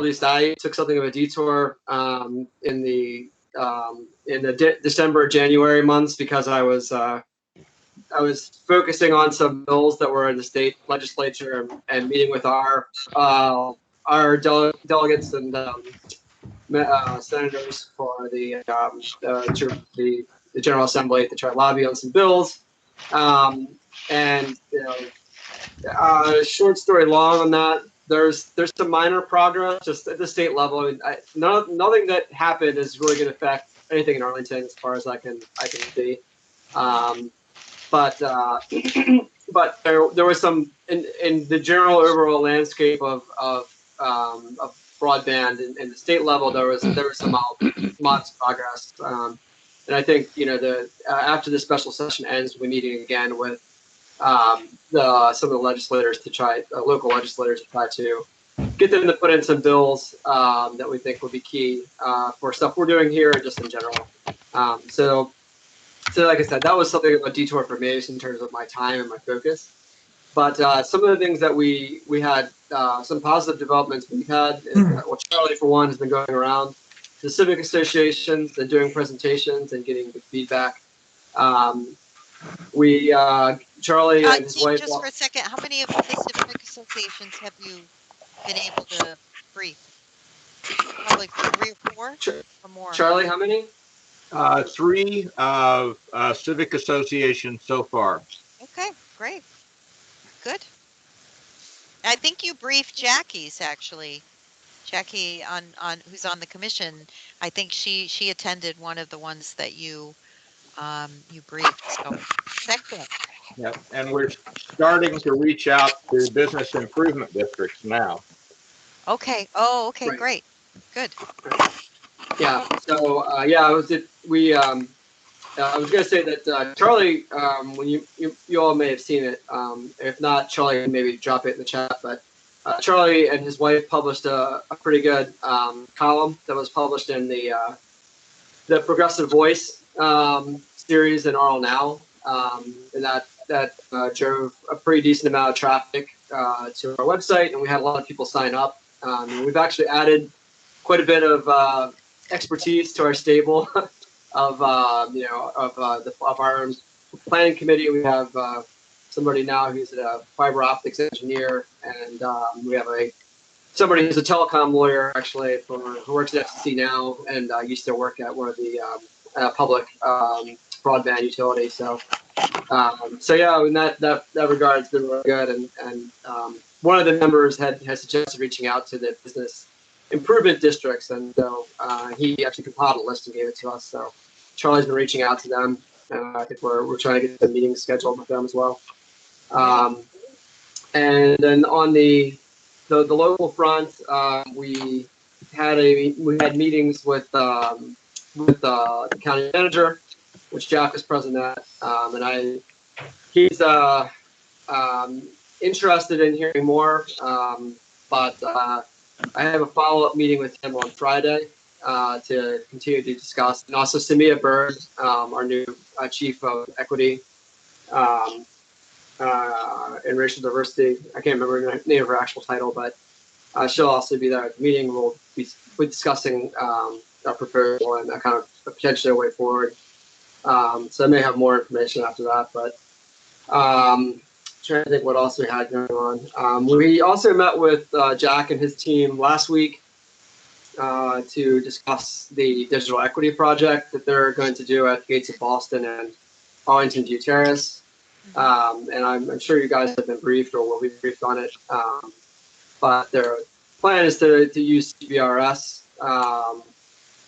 least I took something of a detour in the December, January months because I was focusing on some bills that were in the state legislature and meeting with our delegates and senators for the General Assembly to try to lobby on some bills. And short story long on that. There's some minor progress just at the state level. I mean, nothing that happened is really going to affect anything in Arlington as far as I can see. But there was some in the general overall landscape of broadband in the state level. There was some modest progress, and I think after the special session ends, we're meeting again with some of the legislators local legislators to try to get them to put in some bills that we think would be key for stuff we're doing here, just in general. So like I said, that was something of a detour for me in terms of my time and my focus. But some of the things that we had, some positive developments we've had, well, Charlie, for one, has been going around to the civic associations and doing presentations and getting good feedback. Charlie and his wife. Just for a second, how many of the civic associations have you been able to brief? Probably 3 or 4 or more. Charlie, how many? 3 civic associations so far. Okay, great. Good. I think you briefed Jackie's actually. Jackie on who's on the commission. I think she attended one of the ones that you briefed. So excellent. Yeah, and we're starting to reach out to business improvement districts now. Okay. Oh, okay, right. Great. Good. Yeah. So I was going to say that Charlie, when you all may have seen it. If not, Charlie can maybe drop it in the chat. But Charlie and his wife published a pretty good column that was published in the Progressive Voice series in Arl Now, and that drove a pretty decent amount of traffic to our website, and we had a lot of people sign up. We've actually added quite a bit of expertise to our stable of our planning committee. We have somebody now who's a fiber optics engineer, and we have somebody who's a telecom lawyer actually who works at FCC now and used to work at one of the public broadband utilities. So yeah, in that regard, it's been really good. And one of the members has suggested reaching out to the business improvement districts, and so he actually compiled a list and gave it to us. So Charlie's been reaching out to them, and I think we're trying to get some meetings scheduled with them as well. And then on the local front, we had meetings with the county manager, which Jack was present at, and he's interested in hearing more, but I have a follow-up meeting with him on Friday to continue to discuss, and also Samia Bird, our new chief of equity and racial diversity. I can't remember the name of her actual title, but she'll also be there at the meeting. We'll be discussing our proposal and kind of potentially a way forward. So I may have more information after that, but trying to think what else we had going on. We also met with Jack and his team last week to discuss the digital equity project that they're going to do at the Gates of Boston and Arlington View Terrace. And I'm sure you guys have been briefed or will be briefed on it. But their plan is to use CBRS.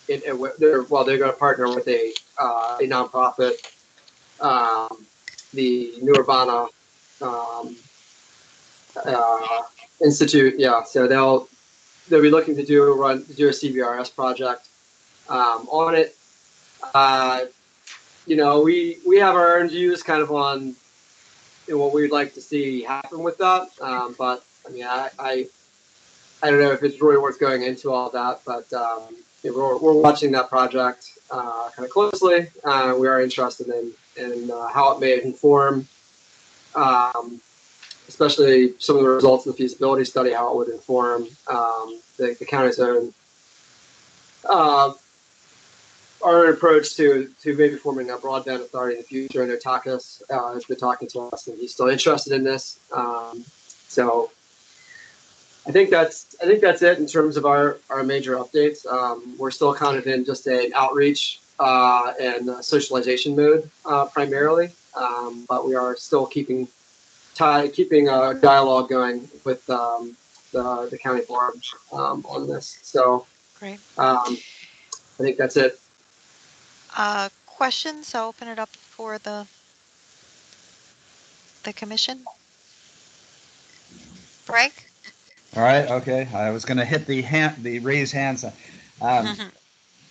They're going to partner with a nonprofit, the New Urbana Institute. Yeah, so they'll be looking to do a CBRS project on it. We have our own views kind of on what we'd like to see happen with that. But I mean, I don't know if it's really worth going into all that, but we're watching that project kind of closely. We are interested in how it may inform, especially especially some of the results of the feasibility study, how it would inform the county's own our approach to maybe forming a broadband authority in the future. I know Takas has been talking to us, and he's still interested in this. So I think that's it in terms of our major updates. We're still kind of in just an outreach and socialization mode primarily, but we are still keeping a dialogue going with the county board on this. So Great. I think that's it. Questions? I'll open it up for the commission. Frank? All right, okay. I was going to hit the raise hands.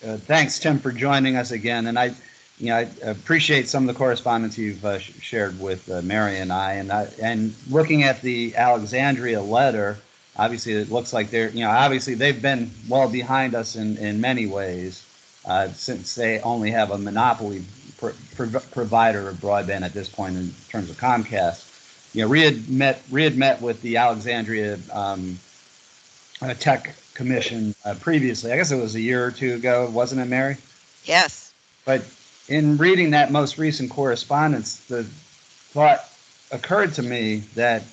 Thanks, Tim, for joining us again. And I appreciate some of the correspondence you've shared with Mary and I. And looking at the Alexandria letter, obviously it looks like obviously they've been well behind us in many ways, since they only have a monopoly provider of broadband at this point in terms of Comcast. We had met with the Alexandria Tech Commission previously. I guess it was a year or two ago, wasn't it, Mary? Yes. But in reading that most recent correspondence, the thought occurred to me that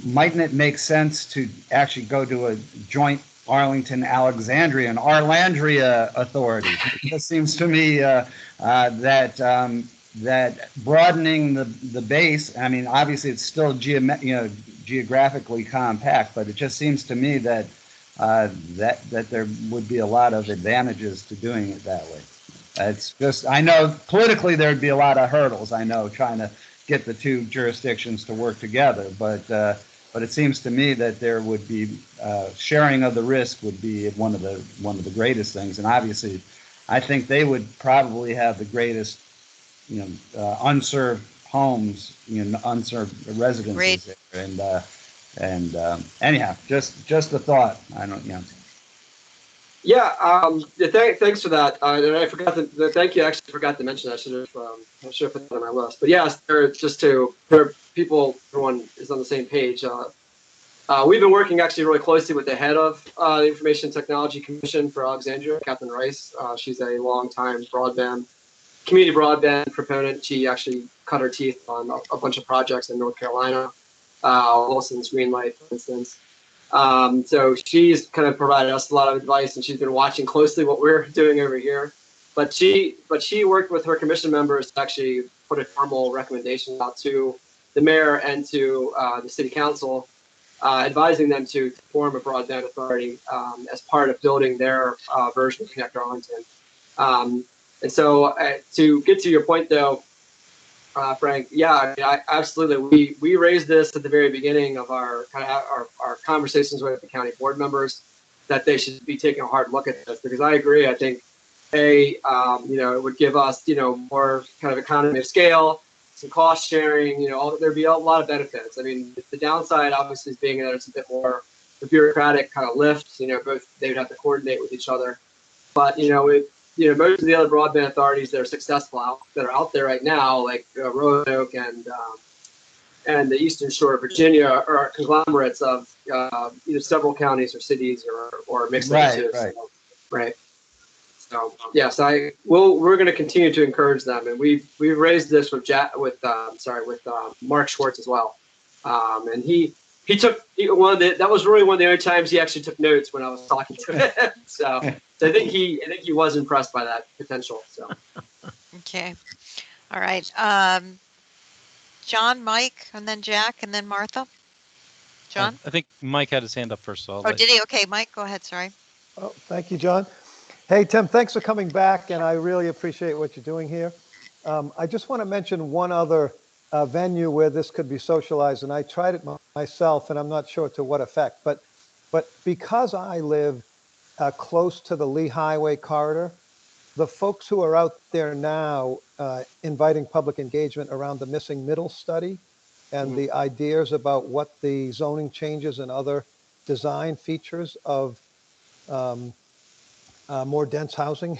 mightn't it make sense to actually go to a joint Arlington, Alexandria, and Arlandria authority? It just seems to me that broadening the base. I mean, obviously it's still geographically compact, but it just seems to me that that there would be a lot of advantages to doing it that way. It's just, I know politically there'd be a lot of hurdles. I know trying to get the two jurisdictions to work together, but it seems to me that there would be sharing of the risk would be one of the greatest things. And obviously, I think they would probably have the greatest, unserved homes, unserved residences there. And anyhow, just a thought. I don't, Yeah, thanks for that. And I forgot thank you. I actually forgot to mention that. I should have put that on my list. But yes, everyone is on the same page. We've been working actually really closely with the head of the Information Technology Commission for Alexandria, Catherine Rice. She's a longtime community broadband proponent. She actually cut her teeth on a bunch of projects in North Carolina, Wilson's Greenlight, for instance. So she's kind of provided us a lot of advice, and she's been watching closely what we're doing over here. But she worked with her commission members to actually put a formal recommendation out to the mayor and to the city council, advising them to form a broadband authority as part of building their version of Connect Arlington. And so to get to your point, though, Frank, yeah, absolutely. We raised this at the very beginning of our conversations with the county board members, that they should be taking a hard look at this, because I agree. I think it would give us more kind of economy of scale, some cost sharing. There'd be a lot of benefits. I mean, the downside obviously is being that it's a bit more a bureaucratic kind of lift. Both they would have to coordinate with each other, but most of the other broadband authorities that are successful that are out there right now, like Roanoke and the Eastern Shore of Virginia, are conglomerates of either several counties or cities or mixed of the two. Right. So yes, we're going to continue to encourage them, and we've raised this with Mark Schwartz as well, and that was really one of the only times he actually took notes when I was talking to him. So I think he was impressed by that potential. So. Okay. All right. John, Mike, and then Jack, and then Martha. John? I think Mike had his hand up first. So did he? Okay, Mike, go ahead. Sorry. Oh, thank you, John. Hey, Tim, thanks for coming back, and I really appreciate what you're doing here. I just want to mention one other venue where this could be socialized, and I tried it myself, and I'm not sure to what effect, but because I live close to the Lee Highway corridor, the folks who are out there now inviting public engagement around the missing middle study and the ideas about what the zoning changes and other design features of more dense housing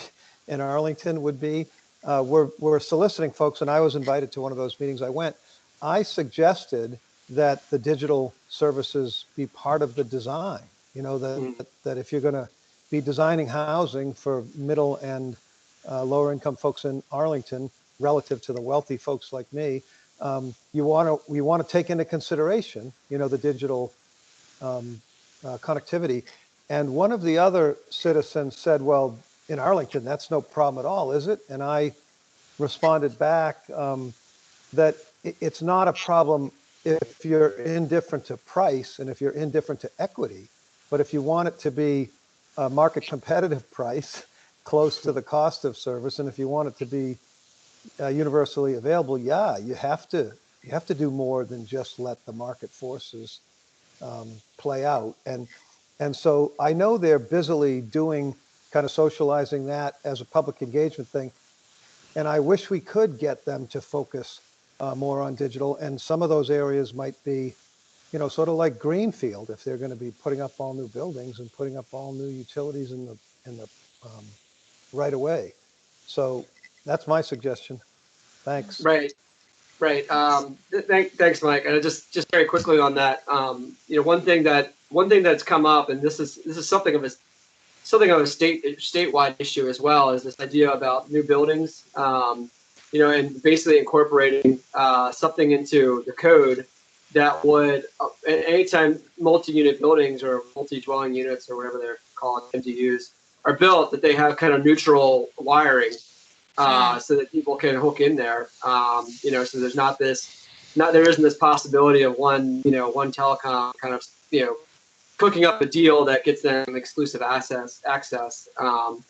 in Arlington would be. We're soliciting folks, and I was invited to one of those meetings. I went. I suggested that the digital services be part of the design. That if you're going to be designing housing for middle and lower income folks in Arlington, relative to the wealthy folks like me, you want to take into consideration, the digital connectivity. And one of the other citizens said, well, in Arlington, that's no problem at all, is it? And I responded back that it's not a problem if you're indifferent to price and if you're indifferent to equity. But if you want it to be a market competitive price close to the cost of service, and if you want it to be universally available, yeah, you have to do more than just let the market forces play out. And so I know they're busily doing kind of socializing that as a public engagement thing. And I wish we could get them to focus more on digital. And some of those areas might be, sort of like Greenfield, if they're going to be putting up all new buildings and putting up all new utilities in the right away. So that's my suggestion. Thanks. Right. Right. Thanks, Mike. And just very quickly on that, one thing that's come up, and this is something of a statewide issue as well, is this idea about new buildings, and basically incorporating something into the code that would, anytime multi-unit buildings or multi-dwelling units or whatever they're called, MDUs, are built, that they have kind of neutral wiring. So that people can hook in there, so there's there isn't this possibility of one telecom kind of, cooking up a deal that gets them exclusive access. And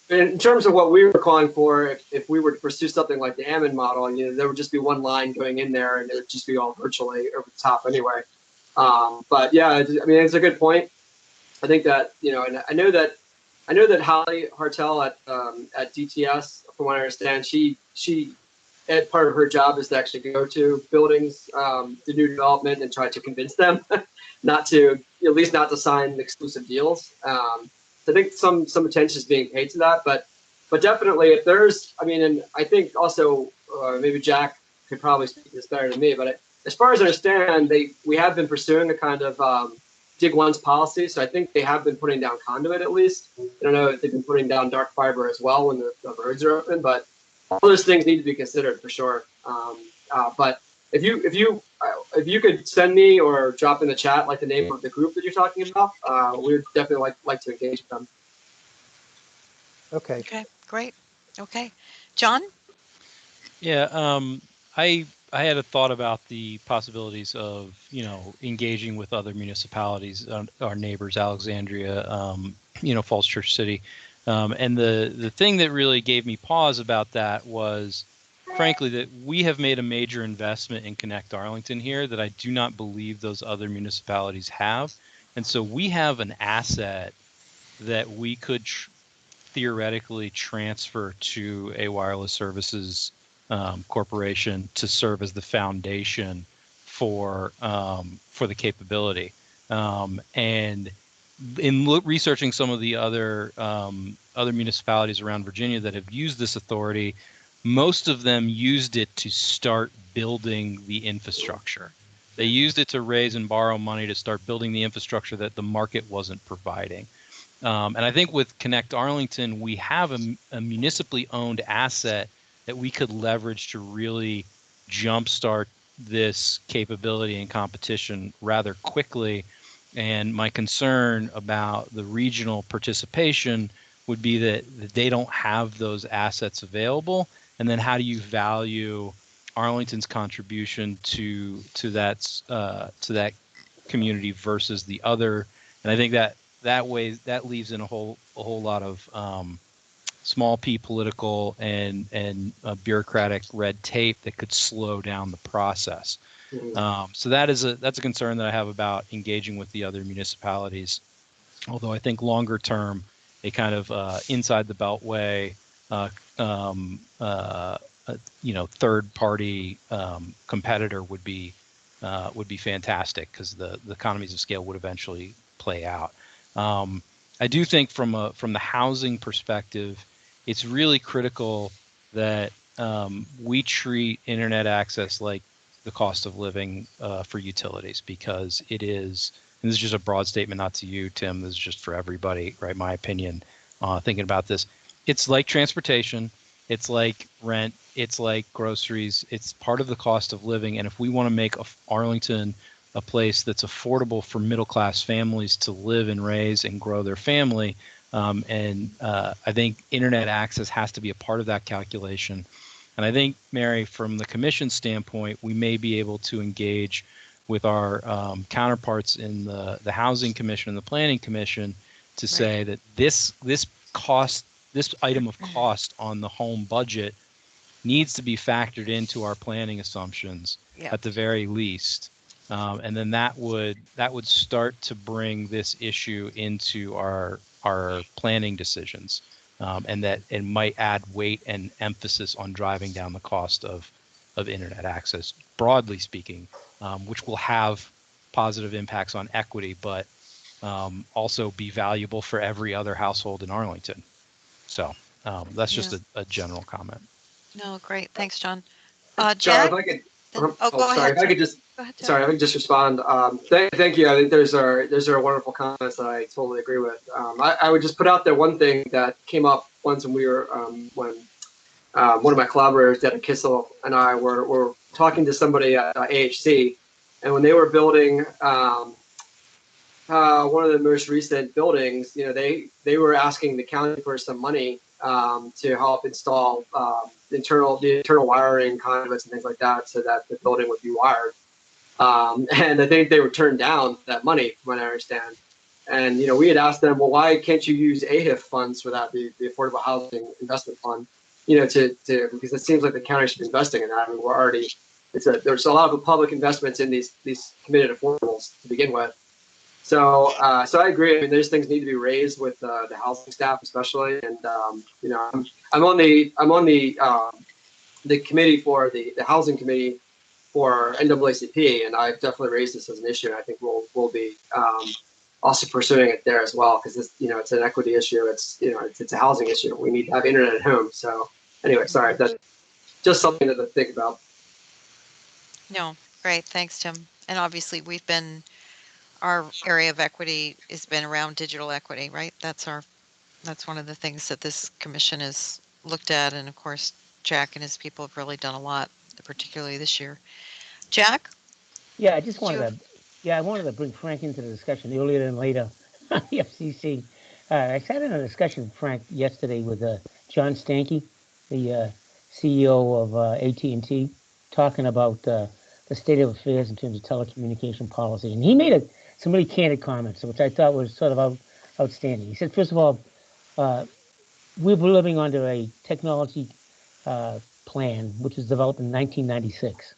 in terms of what we were calling for, if we were to pursue something like the Ammon model, there would just be one line going in there, and it would just be all virtually over the top anyway. But yeah, I mean, it's a good point. I think that, and I know that Holly Hartel at DTS, from what I understand, she part of her job is to actually go to buildings, the new development, and try to convince them at least not to sign exclusive deals. So I think some attention is being paid to that, but definitely if there's, and I think also maybe Jack could probably speak this better than me, but as far as I understand, we have been pursuing a kind of dig once policy. So I think they have been putting down conduit at least. I don't know if they've been putting down dark fiber as well when the roads are open, but all those things need to be considered for sure. But if you could send me or drop in the chat like the name of the group that you're talking about, we would definitely like to engage with them. Okay. Okay, great. Okay, John? Yeah, I had a thought about the possibilities of engaging with other municipalities, our neighbors, Alexandria, Falls Church City, and the thing that really gave me pause about that was, frankly, that we have made a major investment in Connect Arlington here that I do not believe those other municipalities have, and so we have an asset that we could theoretically transfer to a wireless services corporation to serve as the foundation for the capability. And in researching some of the other municipalities around Virginia that have used this authority, most of them used it to start building the infrastructure. They used it to raise and borrow money to start building the infrastructure that the market wasn't providing. And I think with Connect Arlington, we have a municipally owned asset that we could leverage to really jumpstart this capability and competition rather quickly. And my concern about the regional participation would be that they don't have those assets available. And then how do you value Arlington's contribution to that community versus the other? And I think that way that leaves in a whole lot of small p political and bureaucratic red tape that could slow down the process. So that's a concern that I have about engaging with the other municipalities. Although I think longer term, a kind of inside the beltway, third party competitor would be fantastic, because the economies of scale would eventually play out. I do think from the housing perspective, it's really critical that we treat internet access like the cost of living for utilities, because it is, and this is just a broad statement, not to you, Tim, this is just for everybody, right? My opinion, thinking about this, it's like transportation, it's like rent, it's like groceries, it's part of the cost of living. And if we want to make Arlington a place that's affordable for middle-class families to live and raise and grow their family, I think internet access has to be a part of that calculation. And I think, Mary, from the commission standpoint, we may be able to engage with our counterparts in the Housing Commission and the Planning Commission to say that this item of cost on the home budget needs to be factored into our planning assumptions at the very least. And then that would start to bring this issue into our planning decisions. And that it might add weight and emphasis on driving down the cost of internet access, broadly speaking, which will have positive impacts on equity, but also be valuable for every other household in Arlington. So that's just a general comment. No, great. Thanks, John. John, Jack? if I could, Go sorry, ahead. if I could just, sorry, if I could just respond. Thank you. I think those are wonderful comments that I totally agree with. I would just put out there one thing that came up once when we were when one of my collaborators, Devin Kissel, and I were talking to somebody at AHC, and when they were building one of the most recent buildings, they were asking the county for some money to help install the internal wiring, conduits, and things like that, so that the building would be wired. And I think they were turned down that money, from what I understand. And we had asked them, well, why can't you use AHIF funds for that, the Affordable Housing Investment Fund? Because it seems like the county should be investing in that. I mean, there's a lot of public investments in these committed affordables to begin with. So I agree. I mean, those things need to be raised with the housing staff, especially. And I'm on the committee for the housing committee for NAACP, and I've definitely raised this as an issue. And I think we'll be also pursuing it there as well, because it's an equity issue. It's a housing issue. We need to have internet at home. So anyway, sorry, that's just something to think about. No, great. Thanks, Tim. And obviously, our area of equity has been around digital equity, right? That's one of the things that this commission has looked at. And of course, Jack and his people have really done a lot, particularly this year. Jack? Yeah, I wanted to bring Frank into the discussion earlier than later on the FCC. I sat in a discussion, Frank, yesterday with John Stankey, the CEO of AT&T, talking about the state of affairs in terms of telecommunication policy. And he made some really candid comments, which I thought was sort of outstanding. He said, first of all, we're living under a technology plan, which was developed in 1996.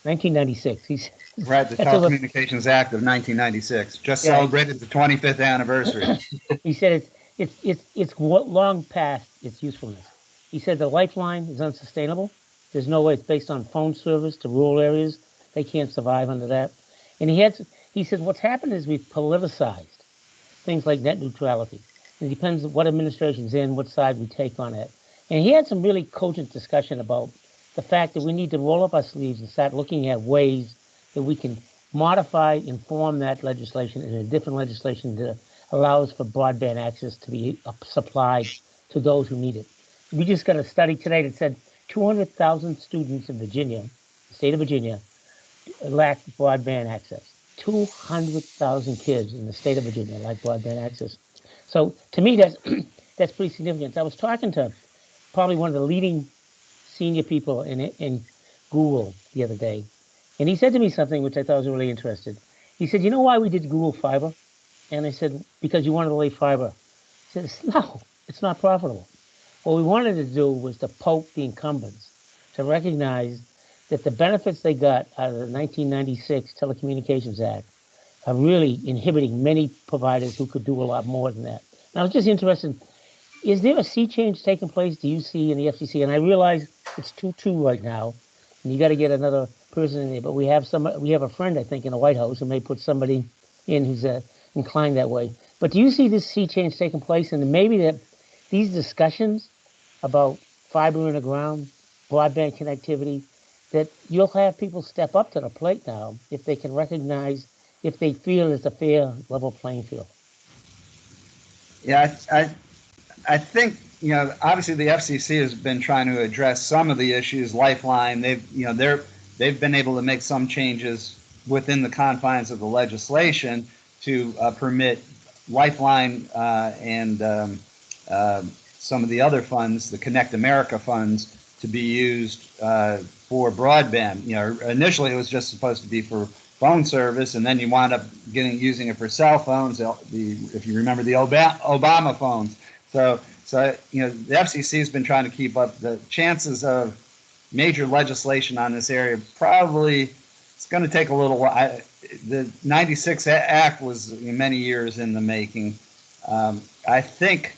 1996. He's right. The Telecommunications Act of 1996 just celebrated the 25th anniversary. He said it's long past its usefulness. He said the lifeline is unsustainable. There's no way. It's based on phone service to rural areas. They can't survive under that. And he said what's happened is we've politicized things like net neutrality. It depends on what administration's in, what side we take on it. And he had some really cogent discussion about the fact that we need to roll up our sleeves and start looking at ways that we can modify, inform that legislation in a different legislation that allows for broadband access to be supplied to those who need it. We just got a study today that said 200,000 students in Virginia, the state of Virginia, lack broadband access. 200,000 kids in the state of Virginia lack broadband access. So to me, that's pretty significant. I was talking to probably one of the leading senior people in Google the other day, and he said to me something which I thought was really interesting. He said, "You know why we did Google Fiber?" And I said, "Because you wanted to lay fiber." He said, "No, it's not profitable. What we wanted to do was to poke the incumbents to recognize that the benefits they got out of the 1996 Telecommunications Act are really inhibiting many providers who could do a lot more than that." And I was just interested, is there a sea change taking place, do you see, in the FCC? And I realize it's 2-2 right now, and you got to get another person in there. But we have a friend, I think, in the White House who may put somebody in who's inclined that way. But do you see this sea change taking place? And maybe that these discussions about fiber in the ground, broadband connectivity, that you'll have people step up to the plate now if they can recognize, if they feel it's a fair, level playing field. Yeah, I think, obviously the FCC has been trying to address some of the issues. Lifeline, they've been able to make some changes within the confines of the legislation to permit Lifeline and some of the other funds, the Connect America funds, to be used for broadband. Initially it was just supposed to be for phone service, and then you wound up using it for cell phones. If you remember the Obama phones. So the FCC has been trying to keep up. The chances of major legislation on this area probably it's going to take a little while. The 96 Act was many years in the making. I think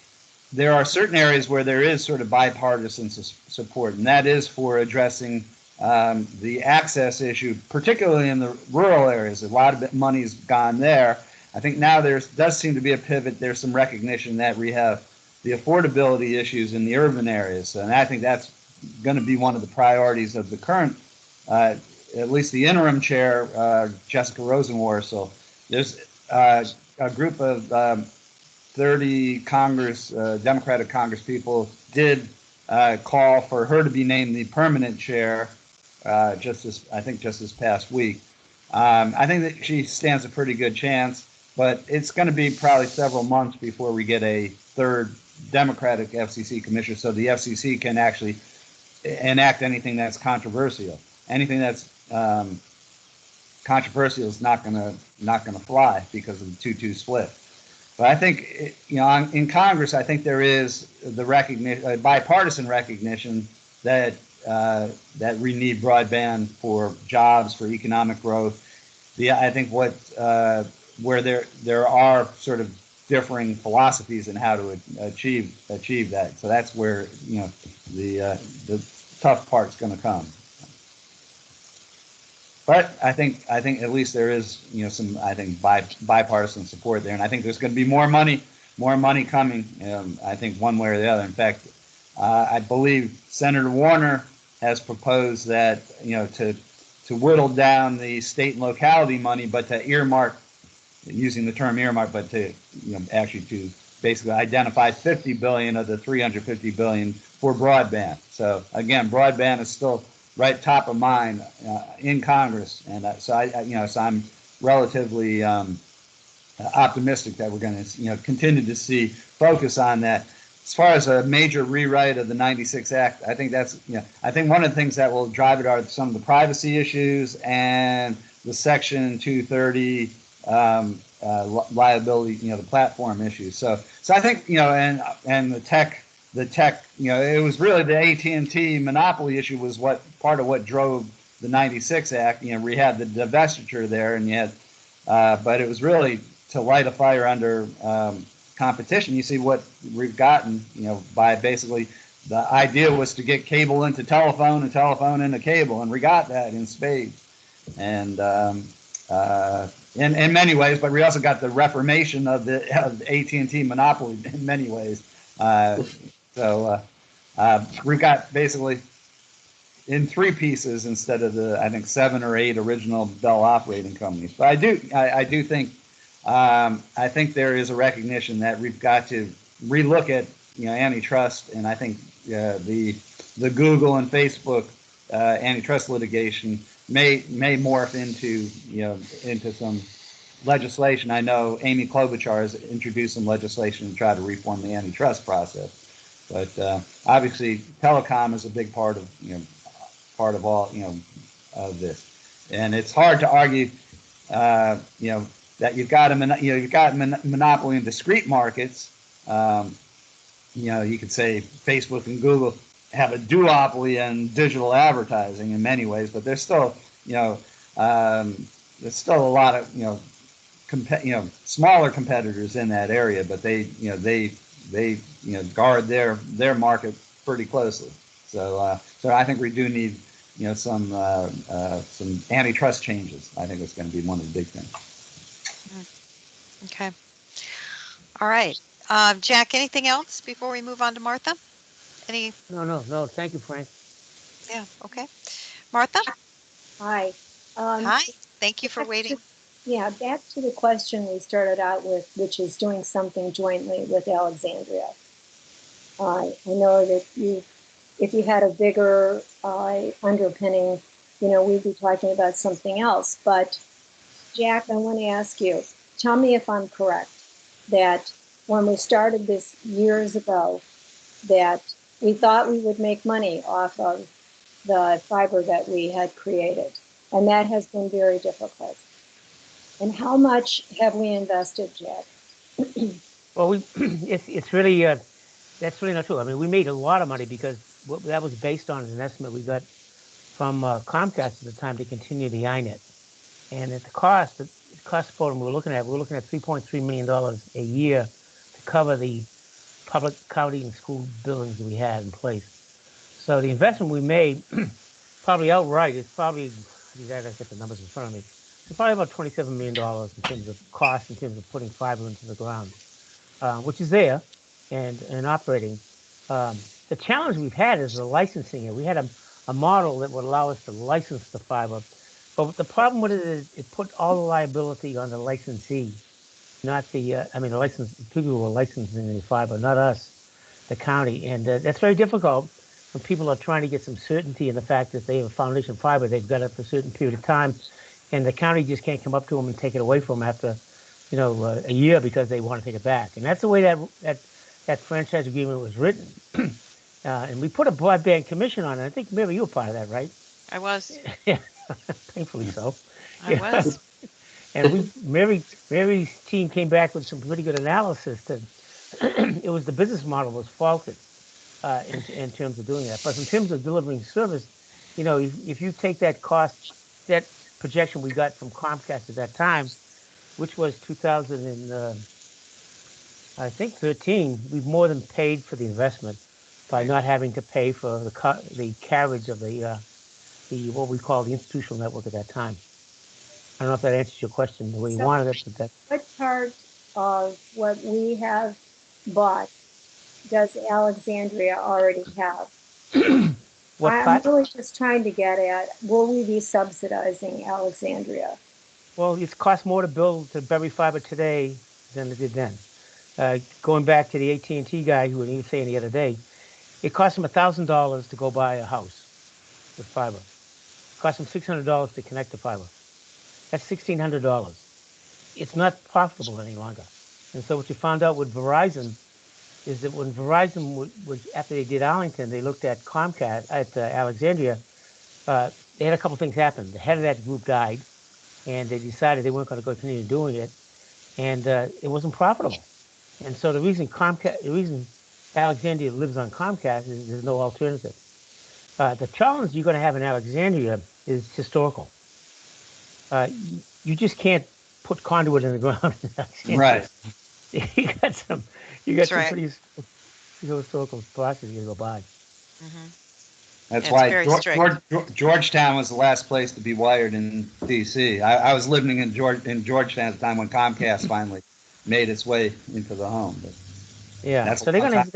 there are certain areas where there is sort of bipartisan support, and that is for addressing the access issue, particularly in the rural areas. A lot of money's gone there. I think now there does seem to be a pivot. There's some recognition that we have the affordability issues in the urban areas, and I think that's going to be one of the priorities of the current, at least the interim chair, Jessica Rosenworcel. There's a group of 30 Democratic Congress people did call for her to be named the permanent chair just this past week. I think that she stands a pretty good chance, but it's going to be probably several months before we get a third Democratic FCC commissioner, so the FCC can actually enact anything that's controversial. Anything that's controversial is not going to fly because of the 2-2 split. But I think, in Congress, I think there is the recognition, bipartisan recognition that we need broadband for jobs, for economic growth. I think where there are sort of differing philosophies in how to achieve that. So that's where the tough part's going to come. But I think at least there is some bipartisan support there, and I think there's going to be more money coming. I think one way or the other. In fact, I believe Senator Warner has proposed that to whittle down the state and locality money, but to earmark, using the term earmark, but to actually to basically identify 50 billion of the 350 billion for broadband. So again, broadband is still right top of mind in Congress, and so I'm relatively optimistic that we're going to continue to see focus on that. As far as a major rewrite of the 96 Act, I think I think one of the things that will drive it are some of the privacy issues and the Section 230 liability, the platform issues. So I think and the tech, it was really the AT&T monopoly issue was part of what drove the 96 Act. We had the divestiture there, and but it was really to light a fire under competition. You see what we've gotten, by basically the idea was to get cable into telephone and telephone into cable, and we got that in spades. And in many ways, but we also got the reformation of the AT&T monopoly in many ways. So we've got basically in 3 pieces instead of the, I think, 7 or 8 original Bell operating companies. But I do think I think there is a recognition that we've got to relook at antitrust, and I think the Google and Facebook antitrust litigation may morph into some legislation. I know Amy Klobuchar has introduced some legislation to try to reform the antitrust process. But obviously, telecom is a big part of all of this, and it's hard to argue that you've got monopoly in discrete markets. You could say Facebook and Google have a duopoly in digital advertising in many ways, but there's still there's still a lot of smaller competitors in that area, but they guard their market pretty closely. So I think we do need some antitrust changes. I think it's going to be one of the big things. Okay. All right. Jack, anything else before we move on to Martha? No. Thank you, Frank. Yeah. Okay. Martha? Hi. Hi. Thank you for Back waiting. back to the question we started out with, which is doing something jointly with Alexandria. I know that if you had a bigger underpinning, we'd be talking about something else. But Jack, I want to ask you, tell me if I'm correct, that when we started this years ago, that we thought we would make money off of the fiber that we had created. And that has been very difficult. And how much have we invested, Jack? Well, it's really that's really not true. I mean, we made a lot of money because what that was based on an estimate we got from Comcast at the time to continue the INET, and at the cost program we were looking at $3.3 million a year to cover the public county and school buildings that we had in place. So the investment we made, probably outright, it's probably, I gotta get the numbers in front of me. It's probably about $27 million in terms of cost, in terms of putting fiber into the ground, which is there and operating. The challenge we've had is the licensing it. We had a model that would allow us to license the fiber, but the problem with it is it put all the liability on the licensee, not the, the license, people who were licensing the fiber, not us, the county. And that's very difficult when people are trying to get some certainty in the fact that they have a foundation fiber, they've got it for a certain period of time, and the county just can't come up to them and take it away from them after, a year because they want to take it back. And that's the way that franchise agreement was written. And we put a broadband commission on it. I think, Mary, you were part of that, right? I was. Yeah, painfully so. I was. And Mary's team came back with some pretty good analysis that it was the business model was faulted in terms of doing that. But in terms of delivering service, if you take that that projection we got from Comcast at that time, which was 2000 and I think 13, we've more than paid for the investment by not having to pay for the carriage of the what we call the institutional network at that time. I don't know if that answers your question the way you So, wanted it, but that. what part of what we have bought does Alexandria already have? What I'm part? really just trying to get at, will we be subsidizing Alexandria? Well, it's cost more to build to bury fiber today than it did then. Going back to the AT&T guy who was saying the other day, it cost him $1,000 to go buy a house with fiber. It cost him $600 to connect the fiber. That's $1,600. It's not profitable any longer. And so what you found out with Verizon is that when Verizon was after they did Arlington, they looked at Comcast at Alexandria. They had a couple things happen. The head of that group died, and they decided they weren't going to continue doing it, and it wasn't profitable. And so the reason Alexandria lives on Comcast is there's no alternative. The challenge you're going to have in Alexandria is historical. You just can't put conduit in the ground in Alexandria. Right. You got some That's some right. pretty historical process you go by. Mm-hmm. That's It's why very strict. Georgetown was the last place to be wired in D.C. I was living in Georgetown at the time when Comcast finally made its way into the home. But Yeah, that's a so long time.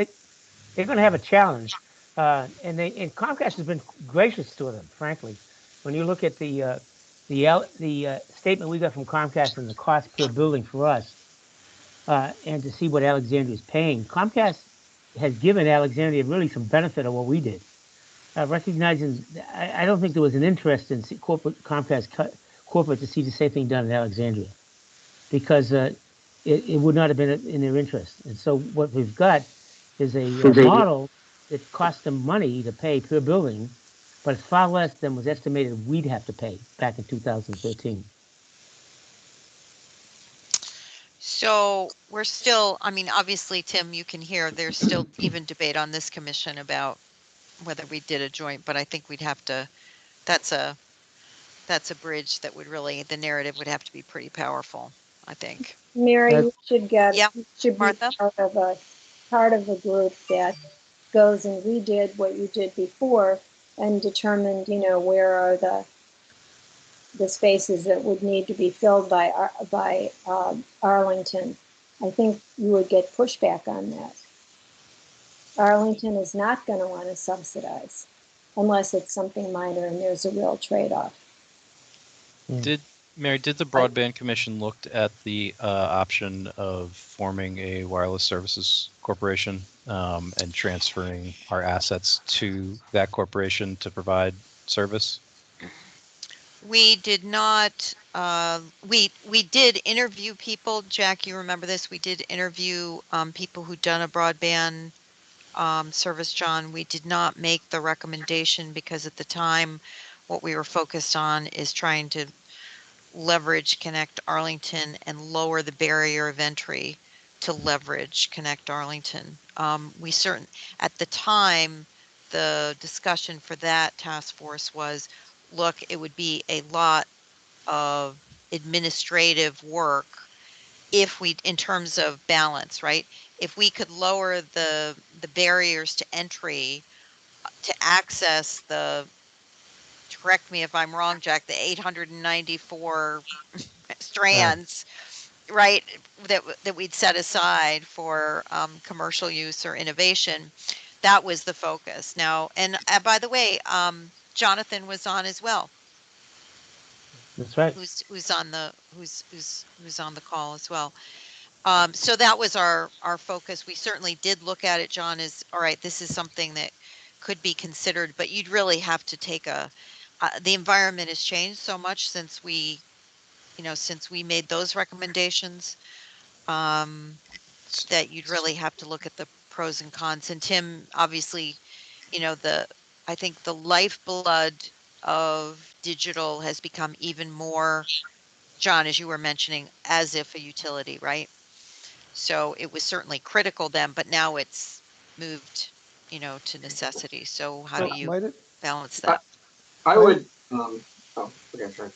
they're gonna have a challenge, and Comcast has been gracious to them, frankly. When you look at the statement we got from Comcast and the cost per building for us, and to see what Alexandria is paying, Comcast has given Alexandria really some benefit of what we did. Recognizing, I don't think there was an interest in corporate corporate to see the same thing done in Alexandria because it would not have been in their interest. And so what we've got is a model that costs them money to pay per building, but it's far less than was estimated we'd have to pay back in 2013. So we're still, obviously, Tim, you can hear there's still even debate on this commission about whether we did a joint, but I think we'd have to, that's a bridge that would really, the narrative would have to be pretty powerful, I think. Mary, you should be Martha? part of a group that goes and redid what you did before and determined, where are the spaces that would need to be filled by Arlington. I think you would get pushback on that. Arlington is not going to want to subsidize. unless it's something minor and there's a real trade-off. Mary, did the Broadband Commission looked at the option of forming a wireless services corporation and transferring our assets to that corporation to provide service? We did not. We did interview people. Jack, you remember this? We did interview people who'd done a broadband service. John, we did not make the recommendation because at the time, what we were focused on is trying to leverage Connect Arlington and lower the barrier of entry to leverage Connect Arlington. At the time, the discussion for that task force was, look, it would be a lot of administrative work if we, in terms of balance, right? If we could lower the barriers to entry to access the, correct me if I'm wrong, Jack, the 894 strands, right, that we'd set aside for commercial use or innovation, that was the focus. Now, and by the way, Jonathan was on as well. That's right. Who's on the call as well. So that was our focus. We certainly did look at it, John, as all right, this is something that could be considered, but you'd really have to take the environment has changed so much since we made those recommendations, that you'd really have to look at the pros and cons. And Tim, obviously, I think the lifeblood of digital has become even more, John, as you were mentioning, as if a utility, right? So it was certainly critical then, but now it's moved, to necessity. So how do you balance that? I would. Okay, sure.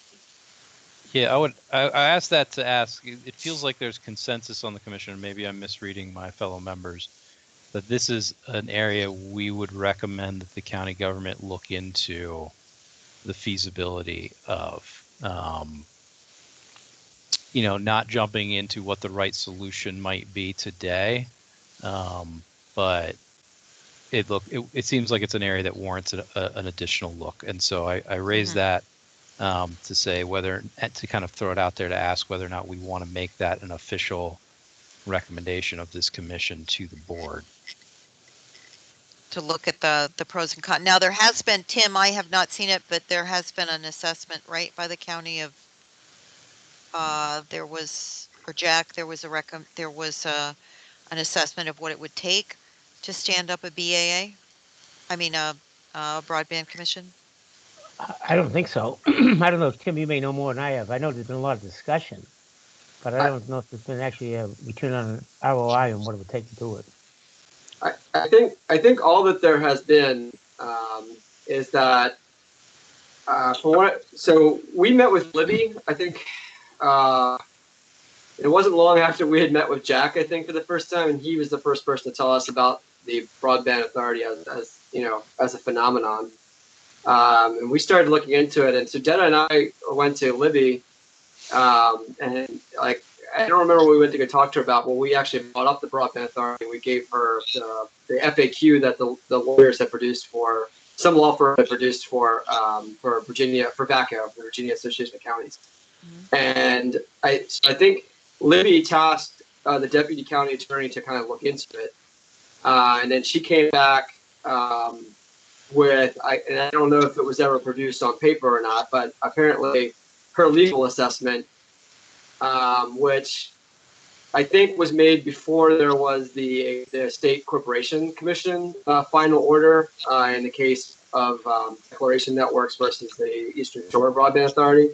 Yeah, I asked that to ask. It feels like there's consensus on the commission, and maybe I'm misreading my fellow members, that this is an area we would recommend that the county government look into the feasibility of. Not jumping into what the right solution might be today, but it seems like it's an area that warrants an additional look, and so I raised that to say to kind of throw it out there to ask whether or not we want to make that an official recommendation of this commission to the board. To look at the pros and cons. Now there has been, Tim, I have not seen it, but there has been an assessment, right, by the county of Jack, there was an assessment of what it would take to stand up a BAA. I mean a broadband commission. I don't think so. I don't know, Tim, you may know more than I have. I know there's been a lot of discussion, but I don't know if there's been actually a return on ROI and what it would take to do it. I think all that there has been is that so we met with Libby. I think it wasn't long after we had met with Jack, I think, for the first time, and he was the first person to tell us about the Broadband Authority as a phenomenon. And we started looking into it, and so Jenna and I went to Libby, and I don't remember what we went to go talk to her about. Well, we actually brought up the Broadband Authority. We gave her the FAQ that the lawyers had produced for some law firm had produced for Virginia, for VACO, the Virginia Association of Counties. Mm-hmm. And I think Libby tasked the deputy county attorney to kind of look into it, and then she came back with and I don't know if it was ever produced on paper or not, but apparently her legal assessment, which I think was made before there was the State Corporation Commission final order in the case of Declaration Networks versus the Eastern Shore Broadband Authority.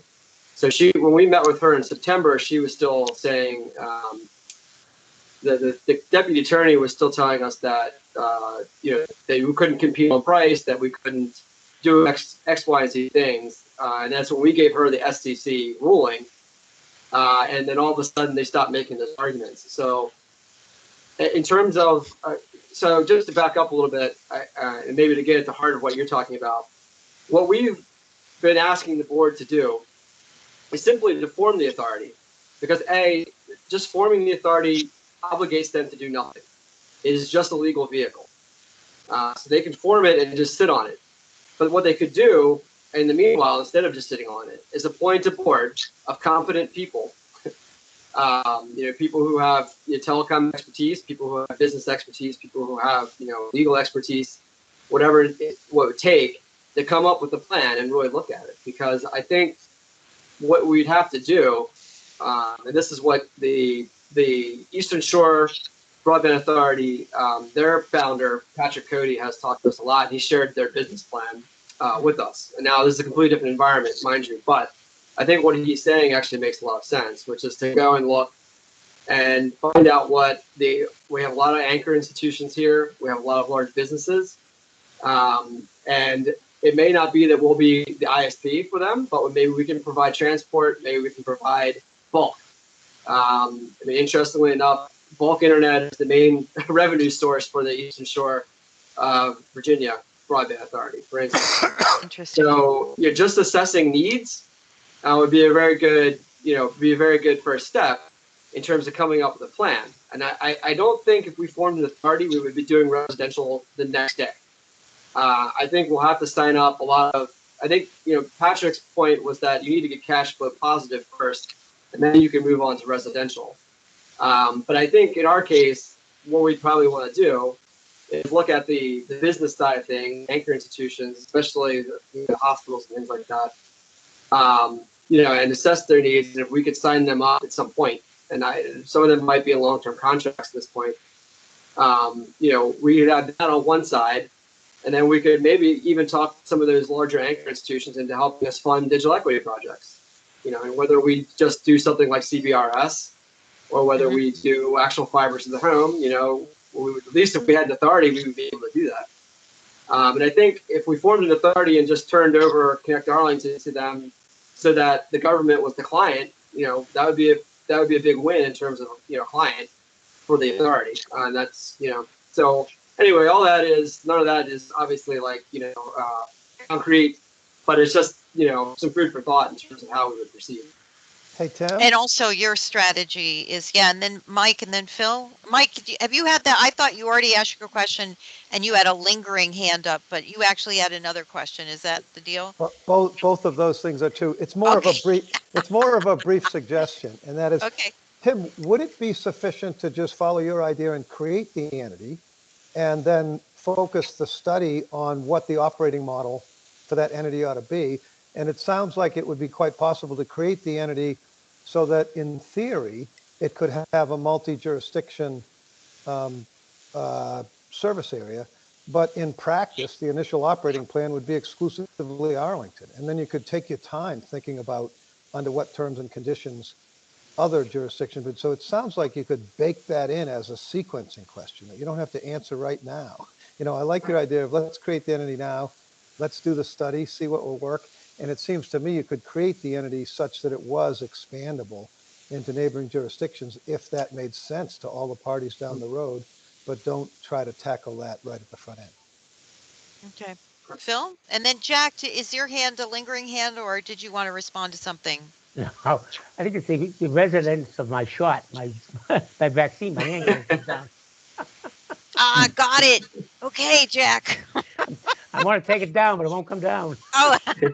So when we met with her in September, she was still saying the deputy attorney was still telling us that that we couldn't compete on price, that we couldn't do X, Y, and Z things, and that's when we gave her the SCC ruling. And then all of a sudden they stopped making those arguments. So in terms of, so just to back up a little bit, and maybe to get at the heart of what you're talking about, what we've been asking the board to do is simply to form the authority, because just forming the authority obligates them to do nothing. It is just a legal vehicle. So they can form it and just sit on it. But what they could do in the meanwhile, instead of just sitting on it, is appoint a board of competent people. People who have telecom expertise, people who have business expertise, people who have legal expertise, whatever what it would take to come up with a plan and really look at it. Because I think what we'd have to do, and this is what the Eastern Shore Broadband Authority, their founder Patrick Cody has talked to us a lot. And he shared their business plan with us. And now this is a completely different environment, mind you, but I think what he's saying actually makes a lot of sense, which is to go and look and find out we have a lot of anchor institutions here. We have a lot of large businesses. And it may not be that we'll be the ISP for them, but maybe we can provide transport. Maybe we can provide bulk. Interestingly enough, bulk internet is the main revenue source for the Eastern Shore Virginia Broadband Authority, for instance. Interesting. So just assessing needs would be a very good first step in terms of coming up with a plan. And I don't think if we formed an authority, we would be doing residential the next day. I think we'll have to sign up a lot of, I think, Patrick's point was that you need to get cash flow positive first, and then you can move on to residential. But I think in our case, what we'd probably want to do is look at the business side of things, anchor institutions, especially the hospitals and things like that, and assess their needs. And if we could sign them up at some point, and some of them might be in long-term contracts at this point, we could have that on one side, and then we could maybe even talk some of those larger anchor institutions into helping us fund digital equity projects. And whether we just do something like CBRS or whether we do actual fiber to the home, at least if we had an authority, we would be able to do that. And I think if we formed an authority and just turned over Connect Arlington to them so that the government was the client, that would be a big win in terms of, client for the authority. And that's, so anyway, none of that is obviously concrete, but it's just, some food for thought in terms of how we would proceed. Hey, Tim? And also your strategy is, and then Mike and then Phil. Mike, have you had that? I thought you already asked your question and you had a lingering hand up, but you actually had another question. Is that the deal? Well, both of those things are true. It's more of a brief suggestion, and that is, Okay. Tim, would it be sufficient to just follow your idea and create the entity and then focus the study on what the operating model for that entity ought to be? And it sounds like it would be quite possible to create the entity so that in theory, it could have a multi-jurisdiction service area. But in practice, the initial operating plan would be exclusively Arlington. And then you could take your time thinking about under what terms and conditions other jurisdictions would. So it sounds like you could bake that in as a sequencing question that you don't have to answer right now. I like your idea of let's create the entity now. Let's do the study, see what will work. And it seems to me you could create the entity such that it was expandable into neighboring jurisdictions if that made sense to all the parties down the road, but don't try to tackle that right at the front end. Okay. Phil? And then Jack, is your hand a lingering hand or did you want to respond to something? No, I think it's the residence of my shot, my vaccine, my hand comes down. Got it. Okay, Jack. I want to take it down, but it won't come down. Oh. Okay,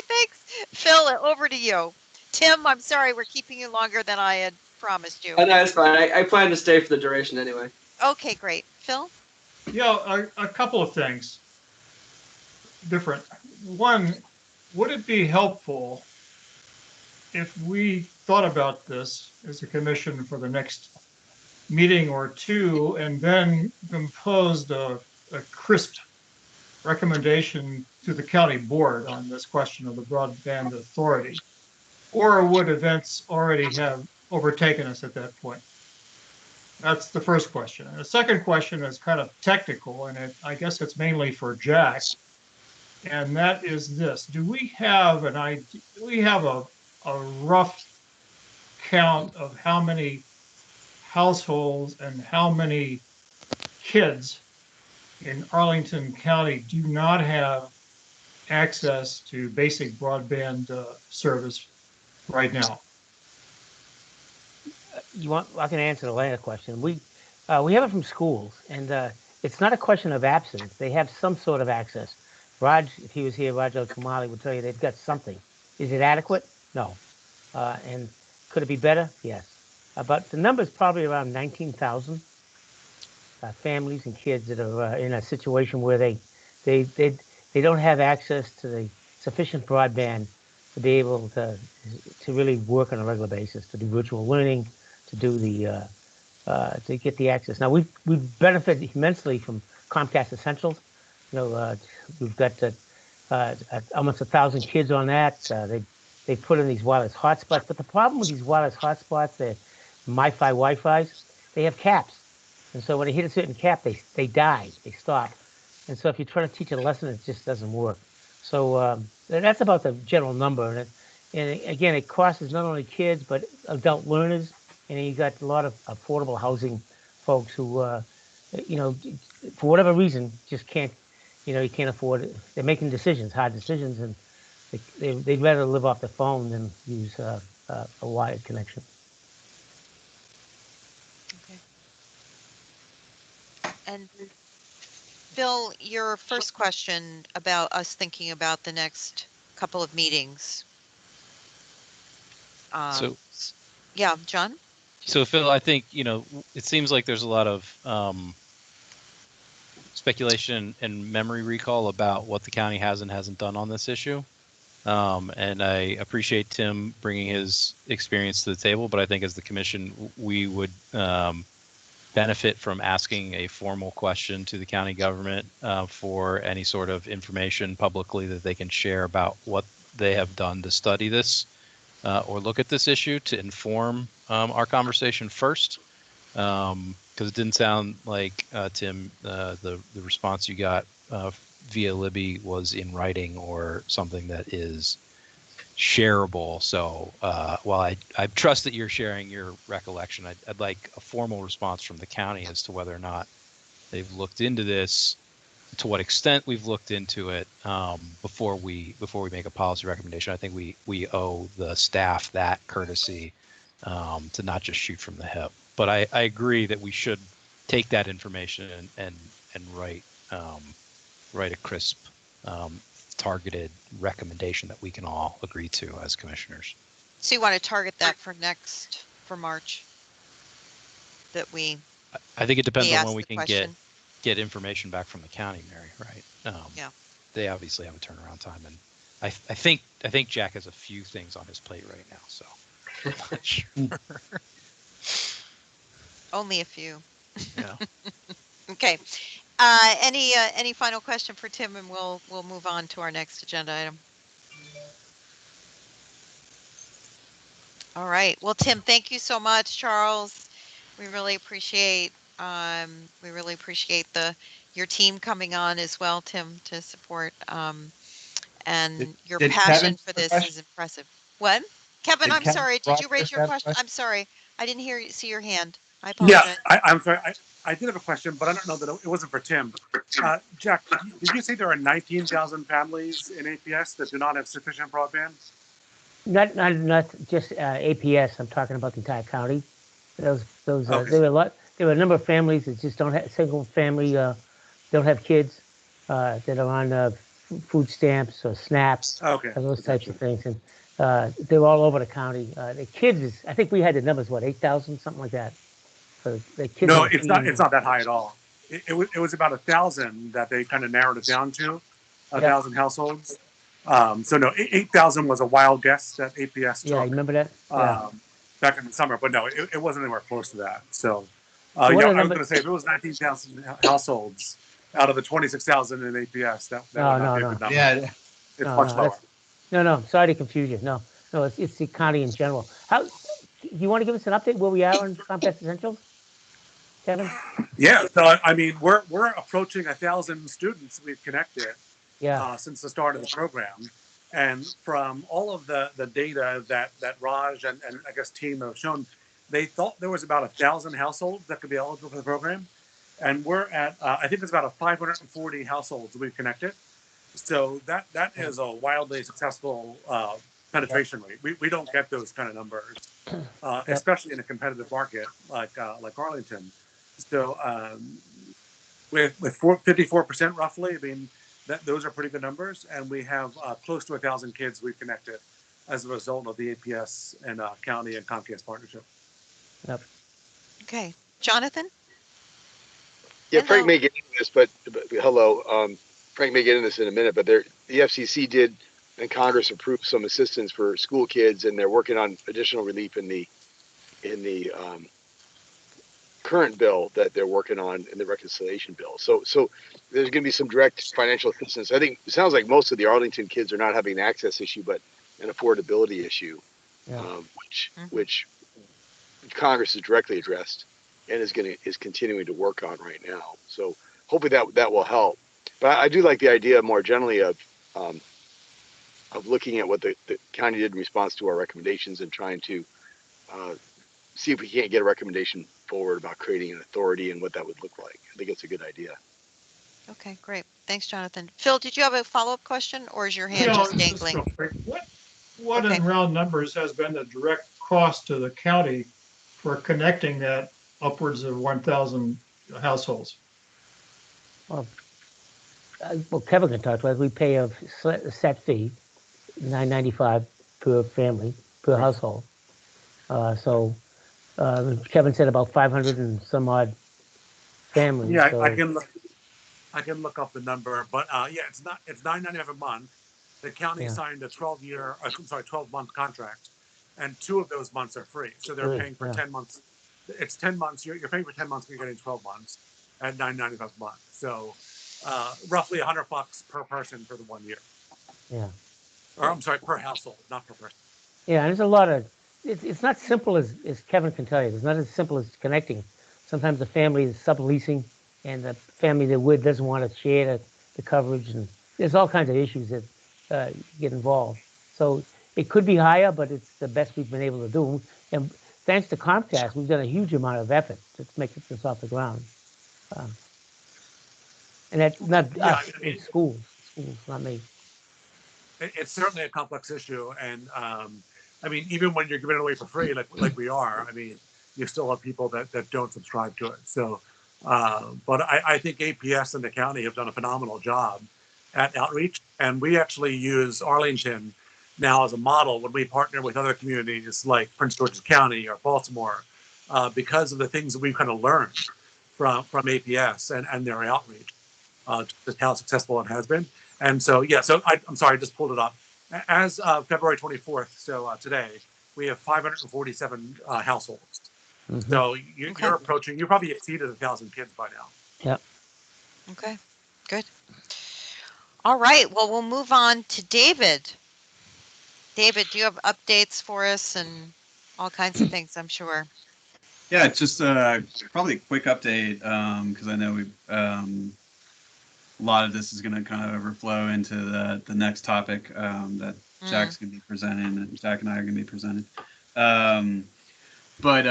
thanks. Phil, over to you. Tim, I'm sorry we're keeping you longer than I had promised you. Oh, no, it's fine. I plan to stay for the duration anyway. Okay, great. Phil? Yeah, a couple of things. Different. One, would it be helpful if we thought about this as a commission for the next meeting or two and then imposed a crisp recommendation to the county board on this question of the broadband authority? Or would events already have overtaken us at that point? That's the first question. And the second question is kind of technical, and I guess it's mainly for Jack. And that is this: do we have an idea? Do we have a rough count of how many households and how many kids in Arlington County do not have access to basic broadband service right now? I can answer the latter question. We have it from schools, and it's not a question of absence. They have some sort of access. Raj, if he was here, Raj Kumali would tell you they've got something. Is it adequate? No. And could it be better? Yes. But the number is probably around 19,000 families and kids that are in a situation where they don't have access to the sufficient broadband to be able to really work on a regular basis, to do virtual learning, to do the to get the access. Now we've benefited immensely from Comcast Essentials. We've got almost 1,000 kids on that. They put in these wireless hotspots, but the problem with these wireless hotspots, they're MiFi Wi-Fi's, they have caps, and so when they hit a certain cap, they die, they stop, and so if you try to teach a lesson, it just doesn't work. So that's about the general number, and again, it crosses not only kids but adult learners, and you got a lot of affordable housing folks who, for whatever reason, just can't, you can't afford it. They're making decisions, hard decisions, and they'd rather live off the phone than use a wired connection. Okay. And Phil, your first question about us thinking about the next couple of meetings. So, yeah, John? so Phil, I think, it seems like there's a lot of speculation and memory recall about what the county has and hasn't done on this issue. And I appreciate Tim bringing his experience to the table, but I think as the commission, we would benefit from asking a formal question to the county government for any sort of information publicly that they can share about what they have done to study this or look at this issue to inform our conversation first. Because it didn't sound like, Tim, the response you got via Libby was in writing or something that is shareable. So while I trust that you're sharing your recollection, I'd like a formal response from the county as to whether or not they've looked into this, to what extent we've looked into it before we make a policy recommendation. I think we owe the staff that courtesy to not just shoot from the hip. But I agree that we should take that information and write a crisp, targeted recommendation that we can all agree to as commissioners. So you want to target that for March? That we. I think it depends on when we can question. get information back from the county, Mary. Right? Yeah. They obviously have a turnaround time, and I think Jack has a few things on his plate right now. So. I'm not sure. Only a few. Yeah. Okay. Any final question for Tim, and we'll move on to our next agenda item. All right. Well, Tim, thank you so much. Charles, we really appreciate your team coming on as well, Tim, to support and your passion for this is impressive. What? Kevin, I'm sorry. Did you raise your question? I'm sorry. I didn't see your hand. I apologize. Yeah, I'm sorry. I did have a question, but I don't know that it wasn't for Tim. Jack, did you say there are 19,000 families in APS that do not have sufficient broadband? Not just APS. I'm talking about the entire county. Those Okay. There were a number of families that just don't have single family, don't have kids that are on food stamps or SNAPs, those types of things, and they're all over the county. The kids I think we had the numbers 8,000, something like that. So the kids. No, it's not that high at all. It was about 1,000 that they kind of narrowed it down to, 1,000 households. So no, 8,000 was a wild guess that APS took. Yeah, you remember that? Back in the summer, but no, it wasn't anywhere close to that. So, I was going to say if it was 19,000 households out of the 26,000 in APS, that would not be a good number. Yeah, it's much lower. No, sorry to confuse you. No, it's the county in general. You want to give us an update where we are on Comcast Essentials, Kevin? Yeah, so I mean, we're approaching 1,000 students we've connected since the start of the program. And from all of the data that Raj and I guess team have shown, they thought there was about 1,000 households that could be eligible for the program. And we're at, I think it's about 540 households we've connected. So that is a wildly successful penetration rate. We don't get those kind of numbers, especially in a competitive market like Arlington. So with 54% roughly. I mean, those are pretty good numbers, and we have close to 1,000 kids we've connected as a result of the APS and county and Comcast partnership. Yep. Okay, Jonathan. Yeah, Frank Hello. may get into this, but hello. Frank may get into this in a minute, but the FCC did and Congress approved some assistance for school kids, and they're working on additional relief in the current bill that they're working on in the reconciliation bill. So there's going to be some direct financial assistance. I think it sounds like most of the Arlington kids are not having an access issue, but an affordability issue, Yeah. which Congress has directly addressed and is continuing to work on right now. So hopefully that will help. But I do like the idea more generally of looking at what the county did in response to our recommendations and trying to see if we can't get a recommendation forward about creating an authority and what that would look like. I think it's a good idea. Okay, great. Thanks, Jonathan. Phil, did you have a follow-up question, or is your hand just dangling? What in round numbers has been the direct cost to the county for connecting that upwards of 1,000 households? Well, Kevin can talk to us. We pay a set fee, $9.95 per family, per household. So Kevin said about 500 and some odd families. Yeah, so. I can look up the number, but yeah, it's $9.95 a month. The county signed a 12-month contract, and 2 of those months are free. So they're paying for 10 months. It's 10 months. You're paying for 10 months, but you're getting 12 months at $9.95 a month. So roughly $100 per person for the 1 year. Yeah. Or I'm sorry, per household, not per person. Yeah, and there's a lot of. It's not simple as Kevin can tell you. It's not as simple as connecting. Sometimes the family is subleasing, and the family they're with doesn't want to share the coverage, and there's all kinds of issues that get involved. So it could be higher, but it's the best we've been able to do. And thanks to Comcast, we've done a huge amount of effort to make this off the ground. And that's not us, it's schools, not me. It's certainly a complex issue, and I mean, even when you're giving it away for free, like we are, I mean, you still have people that don't subscribe to it. So, but I think APS and the county have done a phenomenal job at outreach, and we actually use Arlington now as a model when we partner with other communities like Prince George's County or Baltimore, because of the things that we've kind of learned from APS and their outreach, just how successful it has been. And so, yeah, so I'm sorry, I just pulled it up. As of February 24th, so today, we have 547 households. Mm-hmm. So you're approaching, you probably exceeded 1,000 kids by now. Yep. Okay, good. All right, well, we'll move on to David. David, do you have updates for us and all kinds of things, I'm sure? Yeah, just probably a quick update, because I know a lot of this is going to kind of overflow into the next topic that Jack's going to be presenting, and Jack and I are going to be presenting. But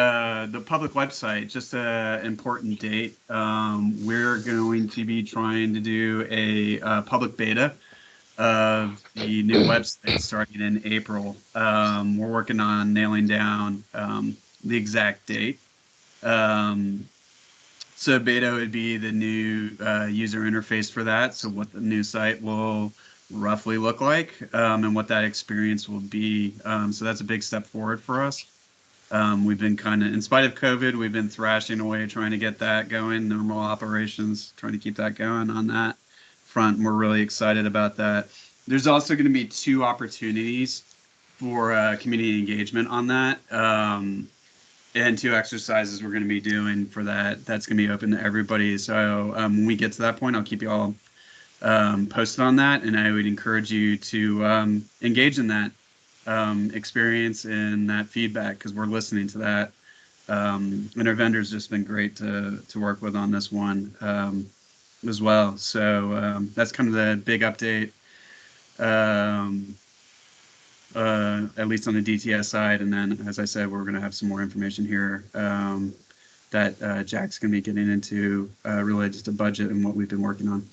the public website, just an important date. We're going to be trying to do a public beta of the new website starting in April. We're working on nailing down the exact date. So beta would be the new user interface for that. So what the new site will roughly look like, and what that experience will be. So that's a big step forward for us. We've been kind of, in spite of COVID, we've been thrashing away trying to get that going, normal operations, trying to keep that going on that front. And we're really excited about that. There's also going to be 2 opportunities for community engagement on that. And 2 exercises we're going to be doing for that. That's going to be open to everybody. So when we get to that point, I'll keep you all posted on that. And I would encourage you to engage in that experience and that feedback, because we're listening to that. And our vendor's just been great to work with on this one as well. So that's kind of the big update. At least on the DTS side, and then, as I said, we're going to have some more information here that Jack's going to be getting into related to budget and what we've been working on.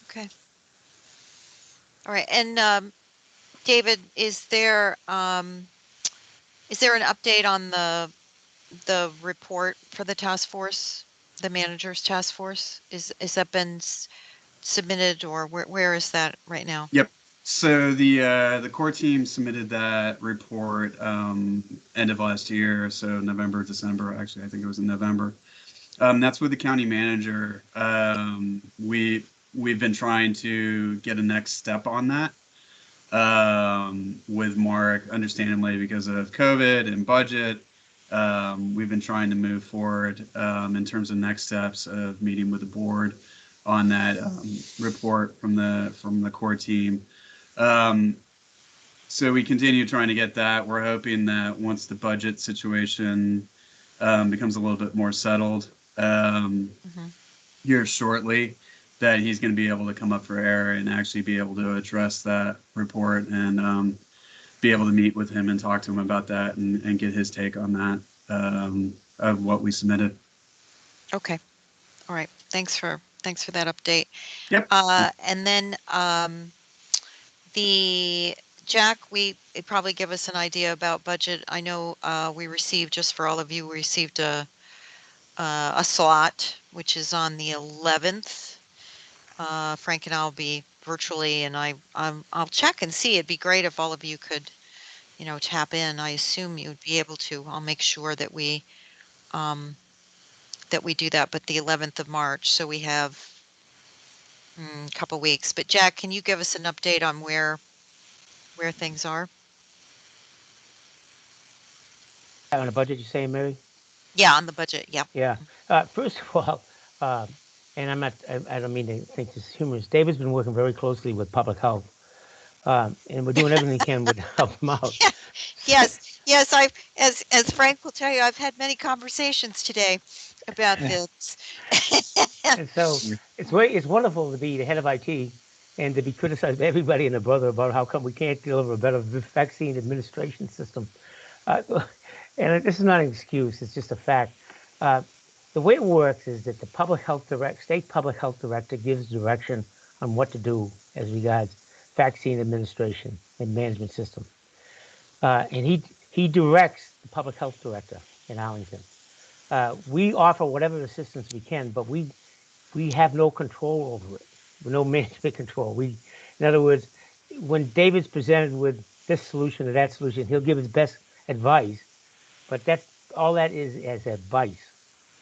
Okay. All right, and David, is there an update on the report for the task force The manager's task force is that been submitted, or where is that right now? Yep. So the core team submitted that report end of last year, so November, December. Actually, I think it was in November. That's with the county manager. We've been trying to get a next step on that with Mark, understandably because of COVID and budget. We've been trying to move forward in terms of next steps of meeting with the board on that report from the core team. So we continue trying to get that. We're hoping that once the budget situation becomes a little bit more settled here shortly, that he's going to be able to come up for air and actually be able to address that report and be able to meet with him and talk to him about that and get his take on that of what we submitted. Okay. All right. Thanks for that update. Yep. And then the Jack, it probably give us an idea about budget. I know we received, just for all of you, we received a slot, which is on the 11th. Frank and I'll be virtually, and I'll check and see. It'd be great if all of you could, tap in. I assume you'd be able to. I'll make sure that we do that. But the 11th of March, so we have a couple weeks. But Jack, can you give us an update on where things are? On the budget, you saying, Mary? Yeah, on the budget. Yeah. Yeah. First of all, and I don't mean to think this is humorous. David's been working very closely with public health, and we're doing everything we can to help him out. Yes. I've, as Frank will tell you, I've had many conversations today about this. And so it's wonderful to be the head of IT and to be criticized by everybody and their brother about how come we can't deliver a better vaccine administration system. And this is not an excuse; it's just a fact. The way it works is that the state public health director gives direction on what to do as regards vaccine administration and management system. And he directs the public health director in Arlington. We offer whatever assistance we can, but we have no control over it, no management control. In other words, when David's presented with this solution or that solution, he'll give his best advice, but all that is as advice.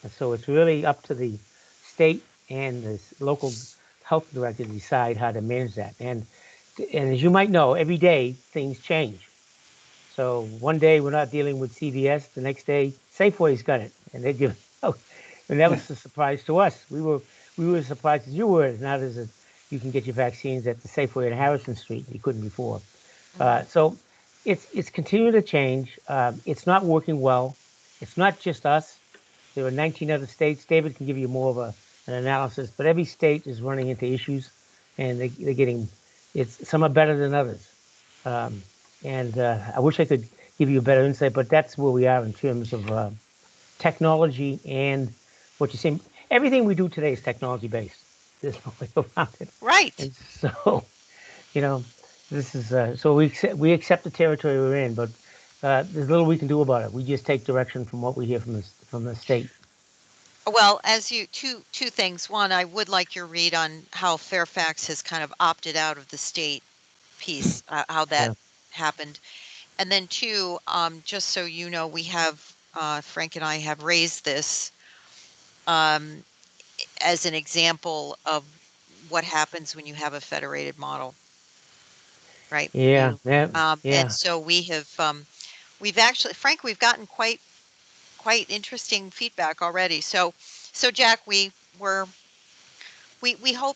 And so it's really up to the state and the local health director to decide how to manage that. And as you might know, every day things change. So one day we're not dealing with CVS, the next day Safeway's got it, and they give out. And that was a surprise to us. We were as surprised as you were. Now you can get your vaccines at the Safeway at Harrison Street. You couldn't before. So it's continuing to change. It's not working well. It's not just us. There are 19 other states. David can give you more of an analysis, but every state is running into issues, and they're getting. Some are better than others. And I wish I could give you a better insight, but that's where we are in terms of technology and what you're saying. Everything we do today is technology based. There's no way around it. Right. And so, this is so we accept the territory we're in, but there's little we can do about it. We just take direction from what we hear from the state. Well, two things. One, I would like your read on how Fairfax has kind of opted out of the state piece, how that happened. And then two, just so you know, we have, Frank and I have raised this as an example of what happens when you have a federated model, right? Yeah. And so we've actually, Frank, we've gotten quite interesting feedback already. So Jack, we hope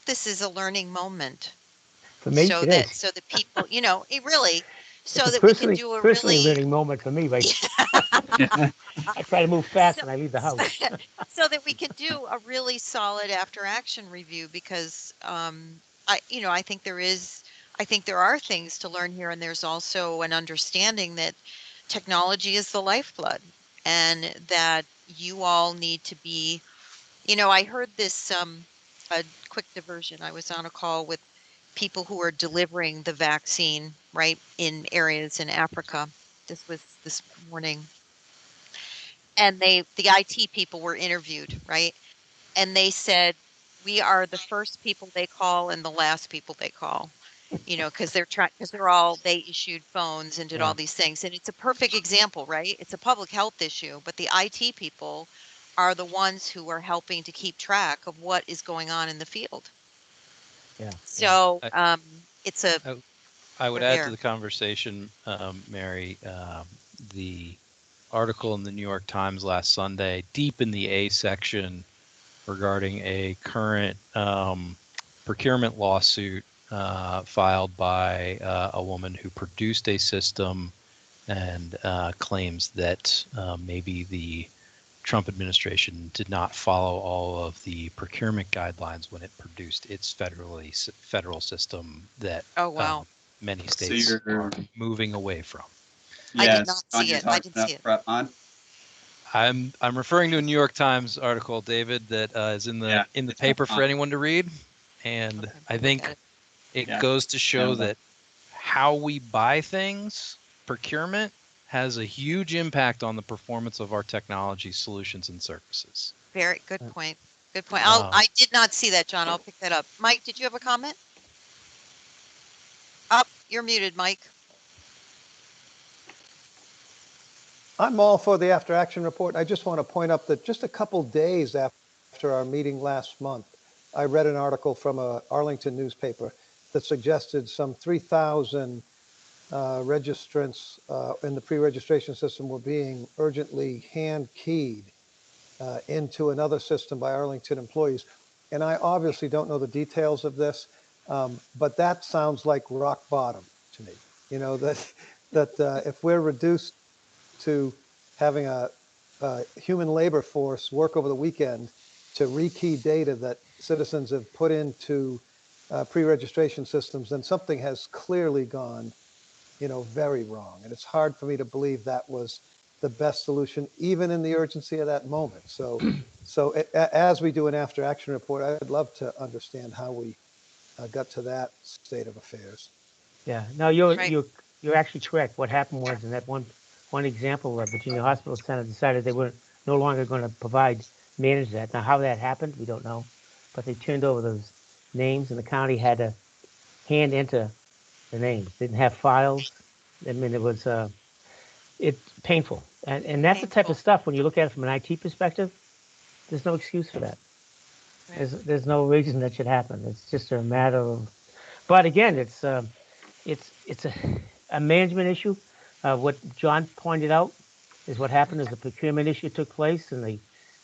this is a learning moment. For me, so the people, it really, so that we can do a personally really learning moment for me, right? I try to move fast when I leave the house. So that we can do a really solid after action review, because I think there are things to learn here, and there's also an understanding that technology is the lifeblood, and that you all need to be, I heard this a quick diversion. I was on a call with people who are delivering the vaccine, right, in areas in Africa. This was this morning. And the IT people were interviewed, right? and they said, we are the first people they call and the last people they call, because they issued phones and did all these things. And it's a perfect example, right? It's a public health issue, but the IT people are the ones who are helping to keep track of what is going on in the field. Yeah. So it's I would we're add there. to the conversation, Mary, the article in the New York Times last Sunday, deep in the A section, regarding a current procurement lawsuit filed by a woman who produced a system and claims that maybe the Trump administration did not follow all of the procurement guidelines when it produced its federal system that Oh, wow. many So states you're, are moving away from. I did not yes, John, see you're it. I talking didn't about see it. prep on? I'm referring to a New York Times article, David, that is in the paper for anyone to read, and Okay, I look think at it. it goes to show that how we buy things, procurement, has a huge impact on the performance of our technology solutions and services. Very good point. Good point. Um, I did not see that, John. I'll pick that up. Mike, did you have a comment? Up, you're muted, Mike. I'm all for the after action report. I just want to point out that just a couple days after our meeting last month, I read an article from a Arlington newspaper that suggested some 3,000 registrants in the pre-registration system were being urgently hand keyed into another system by Arlington employees. And I obviously don't know the details of this, but that sounds like rock bottom to me. That if we're reduced to having a human labor force work over the weekend to rekey data that citizens have put into pre-registration systems, then something has clearly gone, very wrong. And it's hard for me to believe that was the best solution, even in the urgency of that moment. So as we do an after action report, I'd love to understand how we got to that state of affairs. Yeah, no, you're actually correct. What happened was in that one example, Virginia Hospital Center decided they were no longer going to manage that. Now, how that happened, we don't know, but they turned over those names, and the county had to hand enter the names. Didn't have files. I mean, it's painful, and that's the type of stuff when you look at it from an IT perspective. There's no excuse for that. Right. There's no reason that should happen. It's just a matter of. But again, it's a management issue. What John pointed out is what happened is a procurement issue took place, and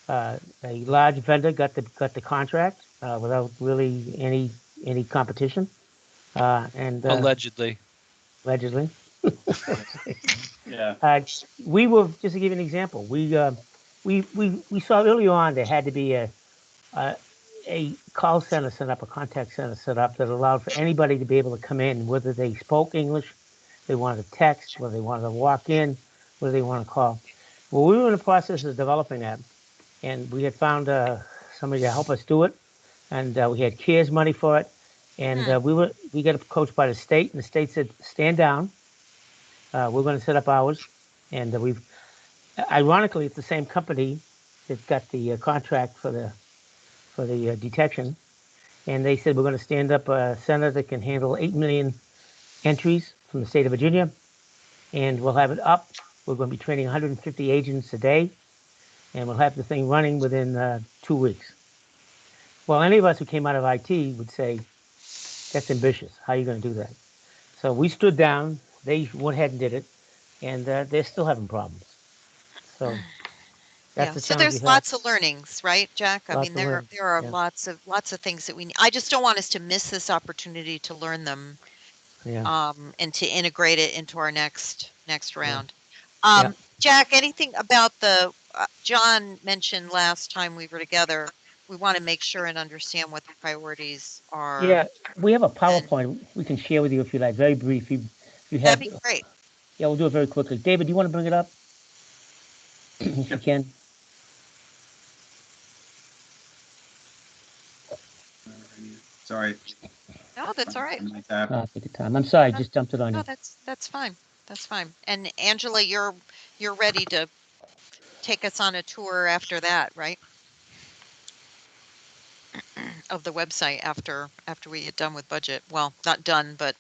a large vendor got the contract without really any competition. Allegedly. Allegedly. Yeah. We were just to give you an example. We saw early on there had to be a call center set up, a contact center set up that allowed for anybody to be able to come in, whether they spoke English, they wanted to text, whether they wanted to walk in, whether they want to call. Well, we were in the process of developing that, and we had found somebody to help us do it, and we had CARES money for it, and we got coached by the state, and the state said, stand down. We're going to set up ours, and ironically, it's the same company that got the contract for the detection. And they said, we're going to stand up a center that can handle 8 million entries from the state of Virginia. And we'll have it up. We're going to be training 150 agents a day. And we'll have the thing running within 2 weeks. Well, any of us who came out of IT would say, that's ambitious. How are you going to do that? So we stood down. They went ahead and did it. And they're still having problems. So that's the So challenge we there's have. lots of learnings, right, Jack? I mean, there are Yeah. lots of things that we need. I just don't want us to miss this opportunity to learn them, and to integrate it into our next round. Jack, anything about the John mentioned last time we were together? We want to make sure and understand what the priorities are. Yeah, we have a PowerPoint we can share with you if you like, very brief. If you have, that'd be great. Yeah, we'll do it very quickly. David, do you want to bring it up? If you can. Sorry. No, that's all right. Take your time. I'm sorry, I just dumped it on you. No, that's fine. That's fine. And Angela, you're ready to take us on a tour after that, right? of the website after we get done with budget. Well, not done, but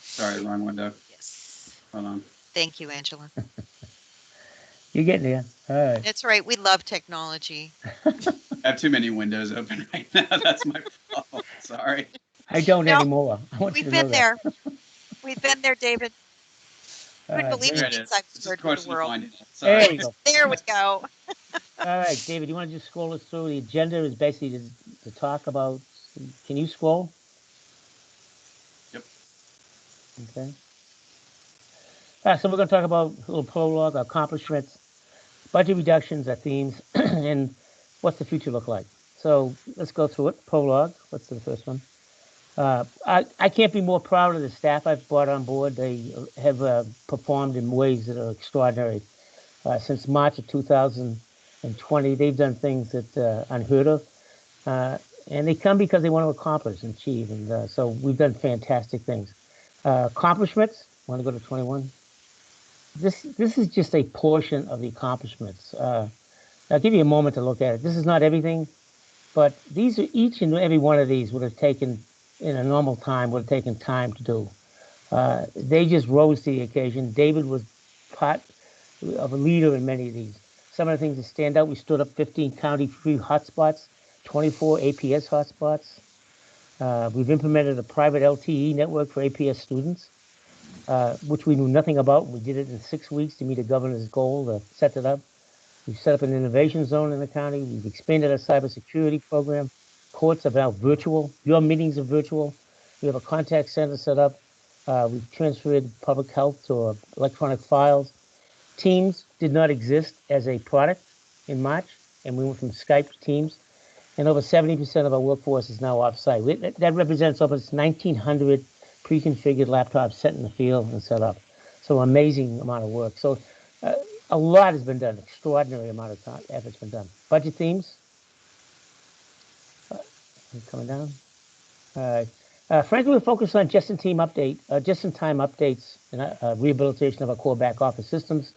Sorry, wrong window. yes. Hold on. Thank you, Angela. You're getting there. All right. It's right. We love technology. I have too many windows open right now. That's my fault. Sorry. I don't No, anymore. I want you we've to know been that. there. We've been there, David. All Couldn't right, believe the There it David. is. things I've It's just a shared with the question of world. finding it. There Sorry. you go. There we go. All right, David, you want to just scroll us through? The agenda is basically to talk about. Can you scroll? Yep. Okay. So we're going to talk about a little prologue, accomplishments, budget reductions, our themes, and what's the future look like. So let's go through it. Prologue. What's the first one? I can't be more proud of the staff I've brought on board. They have performed in ways that are extraordinary. Since March of 2020, they've done things that unheard of. And they come because they want to accomplish and achieve. And so we've done fantastic things. Accomplishments. Want to go to 21? This is just a portion of the accomplishments. I'll give you a moment to look at it. This is not everything, but these are each and every one of these would have taken in a normal time would have taken time to do. They just rose to the occasion. David was part of a leader in many of these. Some of the things that stand out: we stood up 15 county free hotspots, 24 APS hotspots. We've implemented a private LTE network for APS students, which we knew nothing about. We did it in 6 weeks to meet a governor's goal to set it up. We've set up an innovation zone in the county. We've expanded our cybersecurity program. Courts are now virtual. Your meetings are virtual. We have a contact center set up. We've transferred public health to electronic files. Teams did not exist as a product in March, and we went from Skype to Teams. And over 70% of our workforce is now offsite. That represents over 1,900 pre-configured laptops set in the field and set up. So amazing amount of work. So a lot has been done. Extraordinary amount of time, effort's been done. Budget themes. Coming down. All right. Frankly, we're focused on just-in-time updates and rehabilitation of our core back office systems.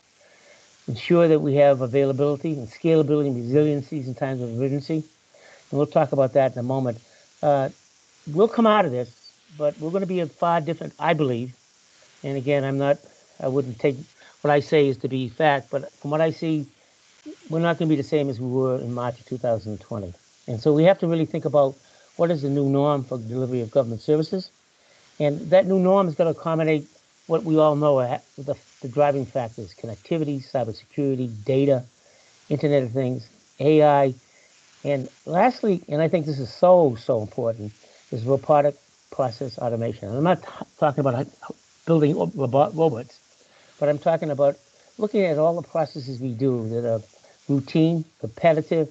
Ensure that we have availability and scalability and resiliencies in times of emergency. And we'll talk about that in a moment. We'll come out of this, but we're going to be a far different, I believe. And again, I wouldn't take what I say is to be fact, but from what I see, we're not going to be the same as we were in March of 2020. And so we have to really think about what is the new norm for delivery of government services. And that new norm is going to accommodate what we all know are the driving factors: connectivity, cybersecurity, data, Internet of Things, AI, and lastly, and I think this is so important, is robotic process automation. And I'm not talking about building robots, but I'm talking about looking at all the processes we do that are routine, repetitive,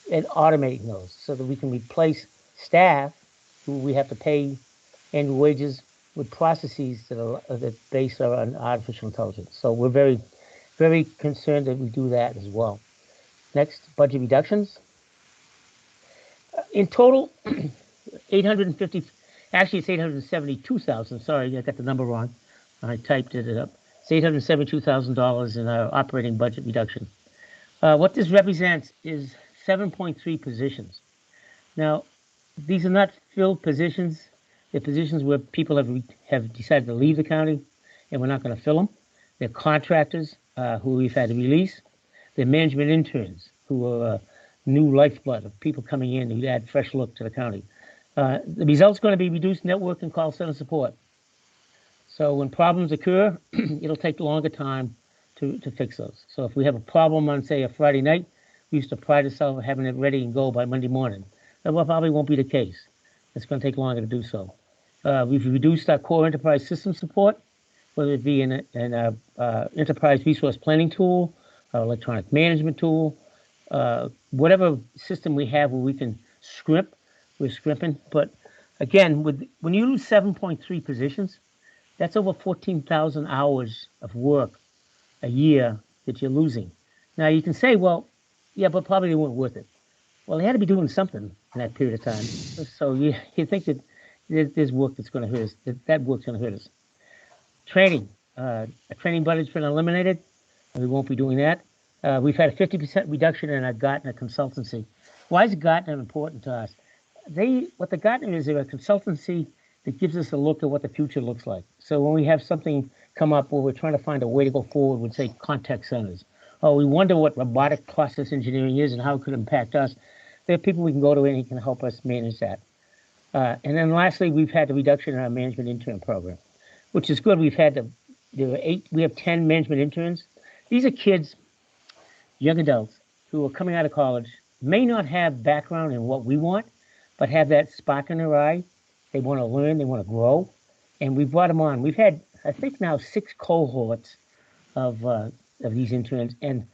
and automating those so that we can replace staff who we have to pay annual wages with processes that based on artificial intelligence. So we're very, very concerned that we do that as well. Next, budget reductions. In total, 850, actually it's 872,000. Sorry, I got the number wrong. I typed it up. It's $872,000 in our operating budget reduction. What this represents is 7.3 positions. Now, these are not filled positions. They're positions where people have decided to leave the county, and we're not going to fill them. They're contractors who we've had to release. They're management interns who are new lifeblood of people coming in who add fresh look to the county. The result's going to be reduced network and call center support. So when problems occur, it'll take longer time to fix those. So if we have a problem on, say, a Friday night, we used to pride ourselves on having it ready and go by Monday morning. That probably won't be the case. It's going to take longer to do so. We've reduced our core enterprise system support, whether it be an enterprise resource planning tool, our electronic management tool, whatever system we have where we can scrimp, we're scrimping. But again, when you lose 7.3 positions, that's over 14,000 hours of work a year that you're losing. Now you can say, well, yeah, but probably they weren't worth it. Well, they had to be doing something in that period of time. So you think that there's work that's going to hurt us, that work's going to hurt us. Training. A training budget's been eliminated, and we won't be doing that. We've had a 50% reduction in our Gartner consultancy. Why is Gartner important to us? What the Gartner is, they're a consultancy that gives us a look at what the future looks like. So when we have something come up where we're trying to find a way to go forward with, say, contact centers, or we wonder what robotic process engineering is and how it could impact us, there are people we can go to and he can help us manage that. And then lastly, we've had the reduction in our management intern program, which is good. We have 10 management interns. These are kids, young adults, who are coming out of college, may not have background in what we want, but have that spark in their eye. They want to learn, they want to grow. And we brought them on. We've had, I think now, 6 cohorts of these interns, and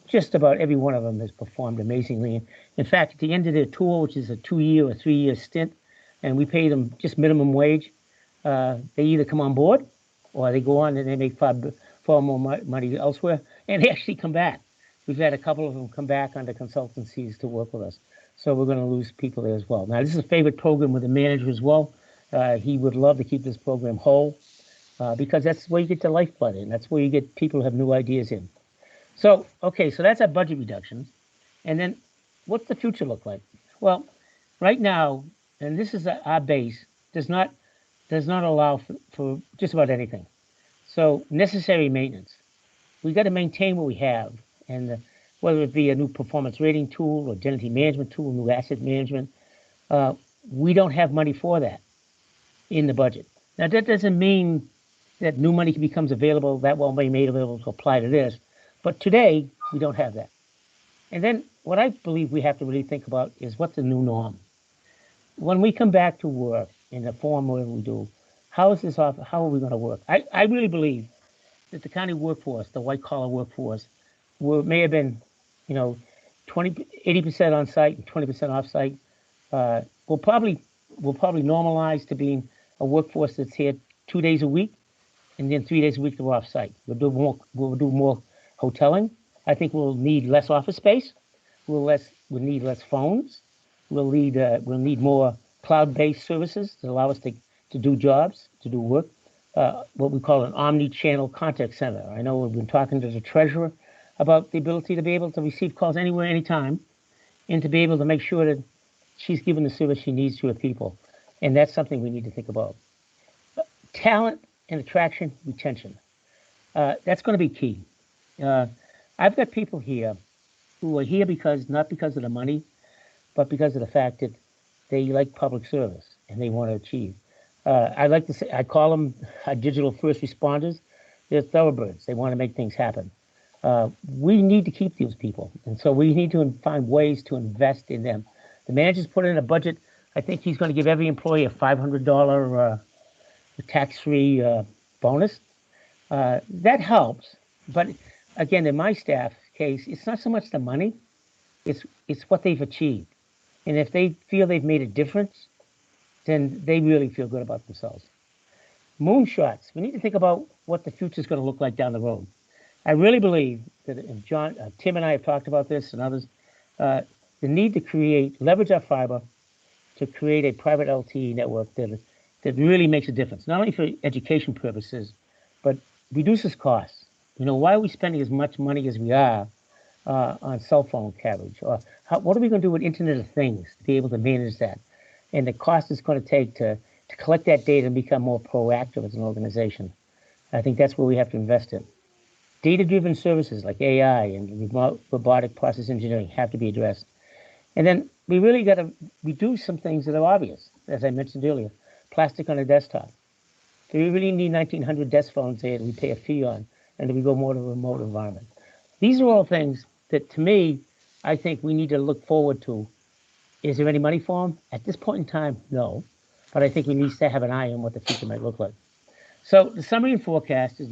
just about every one of them has performed amazingly. In fact, at the end of their tour, which is a 2-year or 3-year stint, and we pay them just minimum wage, they either come on board or they go on and they make far more money elsewhere, and they actually come back. We've had a couple of them come back under consultancies to work with us. So we're going to lose people there as well. Now, this is a favorite program with the manager as well. He would love to keep this program whole because that's where you get the lifeblood in. That's where you get people who have new ideas in. So, okay, so that's our budget reductions. And then what's the future look like? Well, right now, and this is our base, does not allow for just about anything. So necessary maintenance. We got to maintain what we have. And whether it be a new performance rating tool, or identity management tool, new asset management, we don't have money for that in the budget. Now, that doesn't mean that new money becomes available, that won't be made available to apply to this. But today, we don't have that. And then what I believe we have to really think about is what's the new norm. When we come back to work in the form where we do, how are we going to work? I really believe that the county workforce, the white collar workforce, may have been, 80% on site and 20% off site. We'll probably normalize to being a workforce that's here 2 days a week, and then 3 days a week they're off site. We'll do more hoteling. I think we'll need less office space. We'll need less phones. We'll need more cloud-based services that allow us to do jobs, to do work. What we call an omni-channel contact center. I know we've been talking to the treasurer about the ability to be able to receive calls anywhere, anytime, and to be able to make sure that she's given the service she needs to her people. And that's something we need to think about. Talent and attraction, retention. That's going to be key. I've got people here who are here not because of the money, but because of the fact that they like public service and they want to achieve. I like to say, I call them digital first responders. They're thoroughbreds. They want to make things happen. We need to keep these people. And so we need to find ways to invest in them. The manager's put in a budget. I think he's going to give every employee a $500 tax-free bonus. That helps. But again, in my staff case, it's not so much the money. It's what they've achieved. And if they feel they've made a difference, then they really feel good about themselves. Moonshots. We need to think about what the future is going to look like down the road. I really believe that, and Tim and I have talked about this and others, the need to leverage our fiber to create a private LTE network that really makes a difference, not only for education purposes, but reduces costs. Why are we spending as much money as we are on cell phone coverage? Or what are we going to do with Internet of Things to be able to manage that? And the cost it's going to take to collect that data and become more proactive as an organization. I think that's where we have to invest in. Data-driven services like AI and robotic process engineering have to be addressed. And then we really got to reduce some things that are obvious, as I mentioned earlier. Plastic on a desktop. Do we really need 1,900 desk phones there that we pay a fee on, and do we go more to a remote environment? These are all things that, to me, I think we need to look forward to. Is there any money for them? At this point in time, no. But I think we need to have an eye on what the future might look like. So the summary and forecast is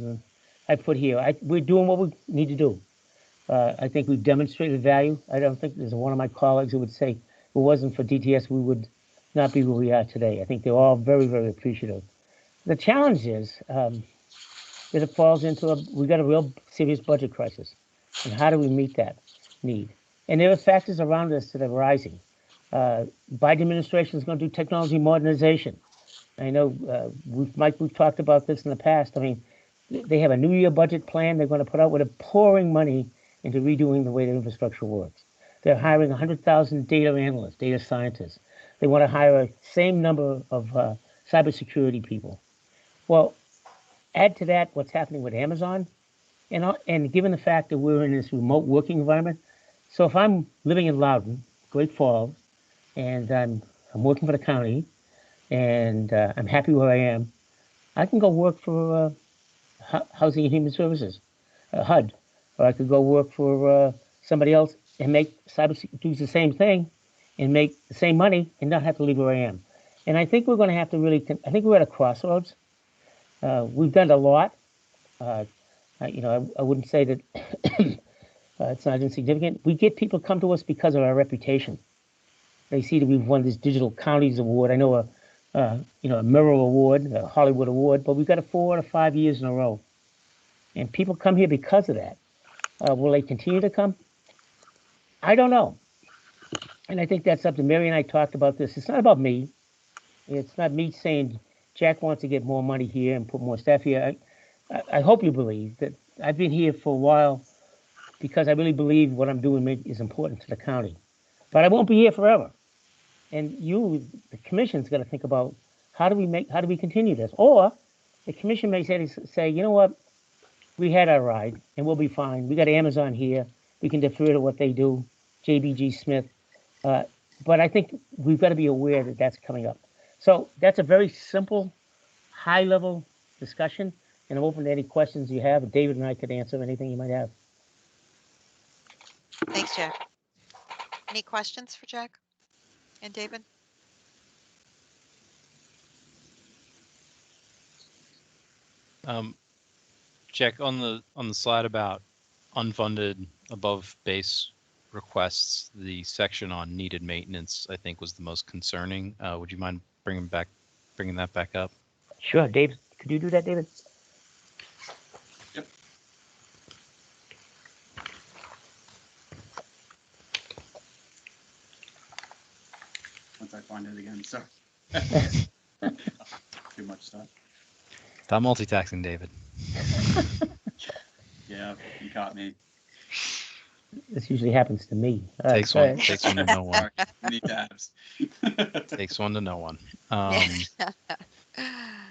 I put here. We're doing what we need to do. I think we've demonstrated value. I don't think there's one of my colleagues who would say if it wasn't for DTS, we would not be where we are today. I think they're all very, very appreciative. The challenge is that it falls into we got a real serious budget crisis. And how do we meet that need? And there are factors around us that are rising. Biden administration is going to do technology modernization. I know, Mike, we've talked about this in the past. I mean, they have a New Year budget plan they're going to put out with pouring money into redoing the way the infrastructure works. They're hiring 100,000 data analysts, data scientists. They want to hire a same number of cybersecurity people. Well, add to that what's happening with Amazon, and given the fact that we're in this remote working environment, so if I'm living in Loudon, Great Falls, and I'm working for the county, and I'm happy where I am, I can go work for Housing and Human Services, HUD, or I could go work for somebody else and do the same thing and make the same money and not have to leave where I am. And I think we're going to have to really, I think we're at a crossroads. We've done a lot. I wouldn't say that it's not insignificant. We get people come to us because of our reputation. They see that we've won this Digital Counties Award. I know a Mirror Award, a Hollywood Award, but we've got it 4 or 5 years in a row. And people come here because of that. Will they continue to come? I don't know. And I think that's up to Mary and I talked about this. It's not about me. It's not me saying Jack wants to get more money here and put more staff here. I hope you believe that I've been here for a while because I really believe what I'm doing is important to the county. But I won't be here forever. And the commission's got to think about how do we continue this? Or the commission may say, you know what, we had our ride and we'll be fine. We got Amazon here. We can defer to what they do, JBG Smith. But I think we've got to be aware that that's coming up. So that's a very simple, high-level discussion, and I'm open to any questions you have. David and I could answer anything you might have. Thanks, Jack. Any questions for Jack and David? Jack, on the slide about unfunded above base requests, the section on needed maintenance, I think, was the most concerning. Would you mind bringing that back up? Sure, David. Could you do that, David? Yep. Once I find it again, sorry. Too much stuff. Stop multitasking, David. Yeah, you caught me. This usually happens to me. Takes one to know one. Many tabs. Takes one to know one.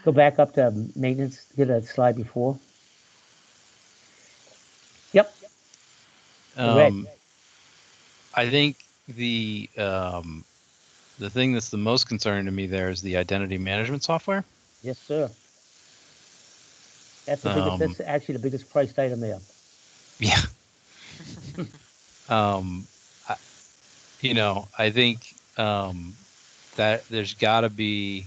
Go back up to maintenance. Get a slide before. Yep. I think the thing that's the most concerning to me there is the identity management software. Yes, sir. That's that's actually the biggest priced item there. Yeah. I think that there's got to be,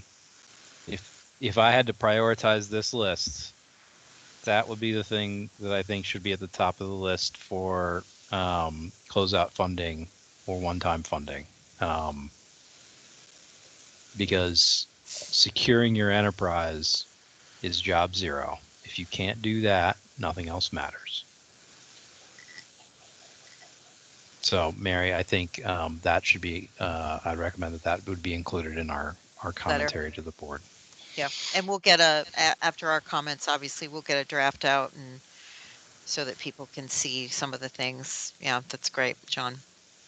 if I had to prioritize this list, that would be the thing that I think should be at the top of the list for closeout funding or one-time funding, because securing your enterprise is job zero. If you can't do that, nothing else matters. So, Mary, I think that should be, I'd recommend that would be included in our commentary to the board. Yeah, and we'll get after our comments, obviously, we'll get a draft out and so that people can see some of the things. Yeah, that's great, John.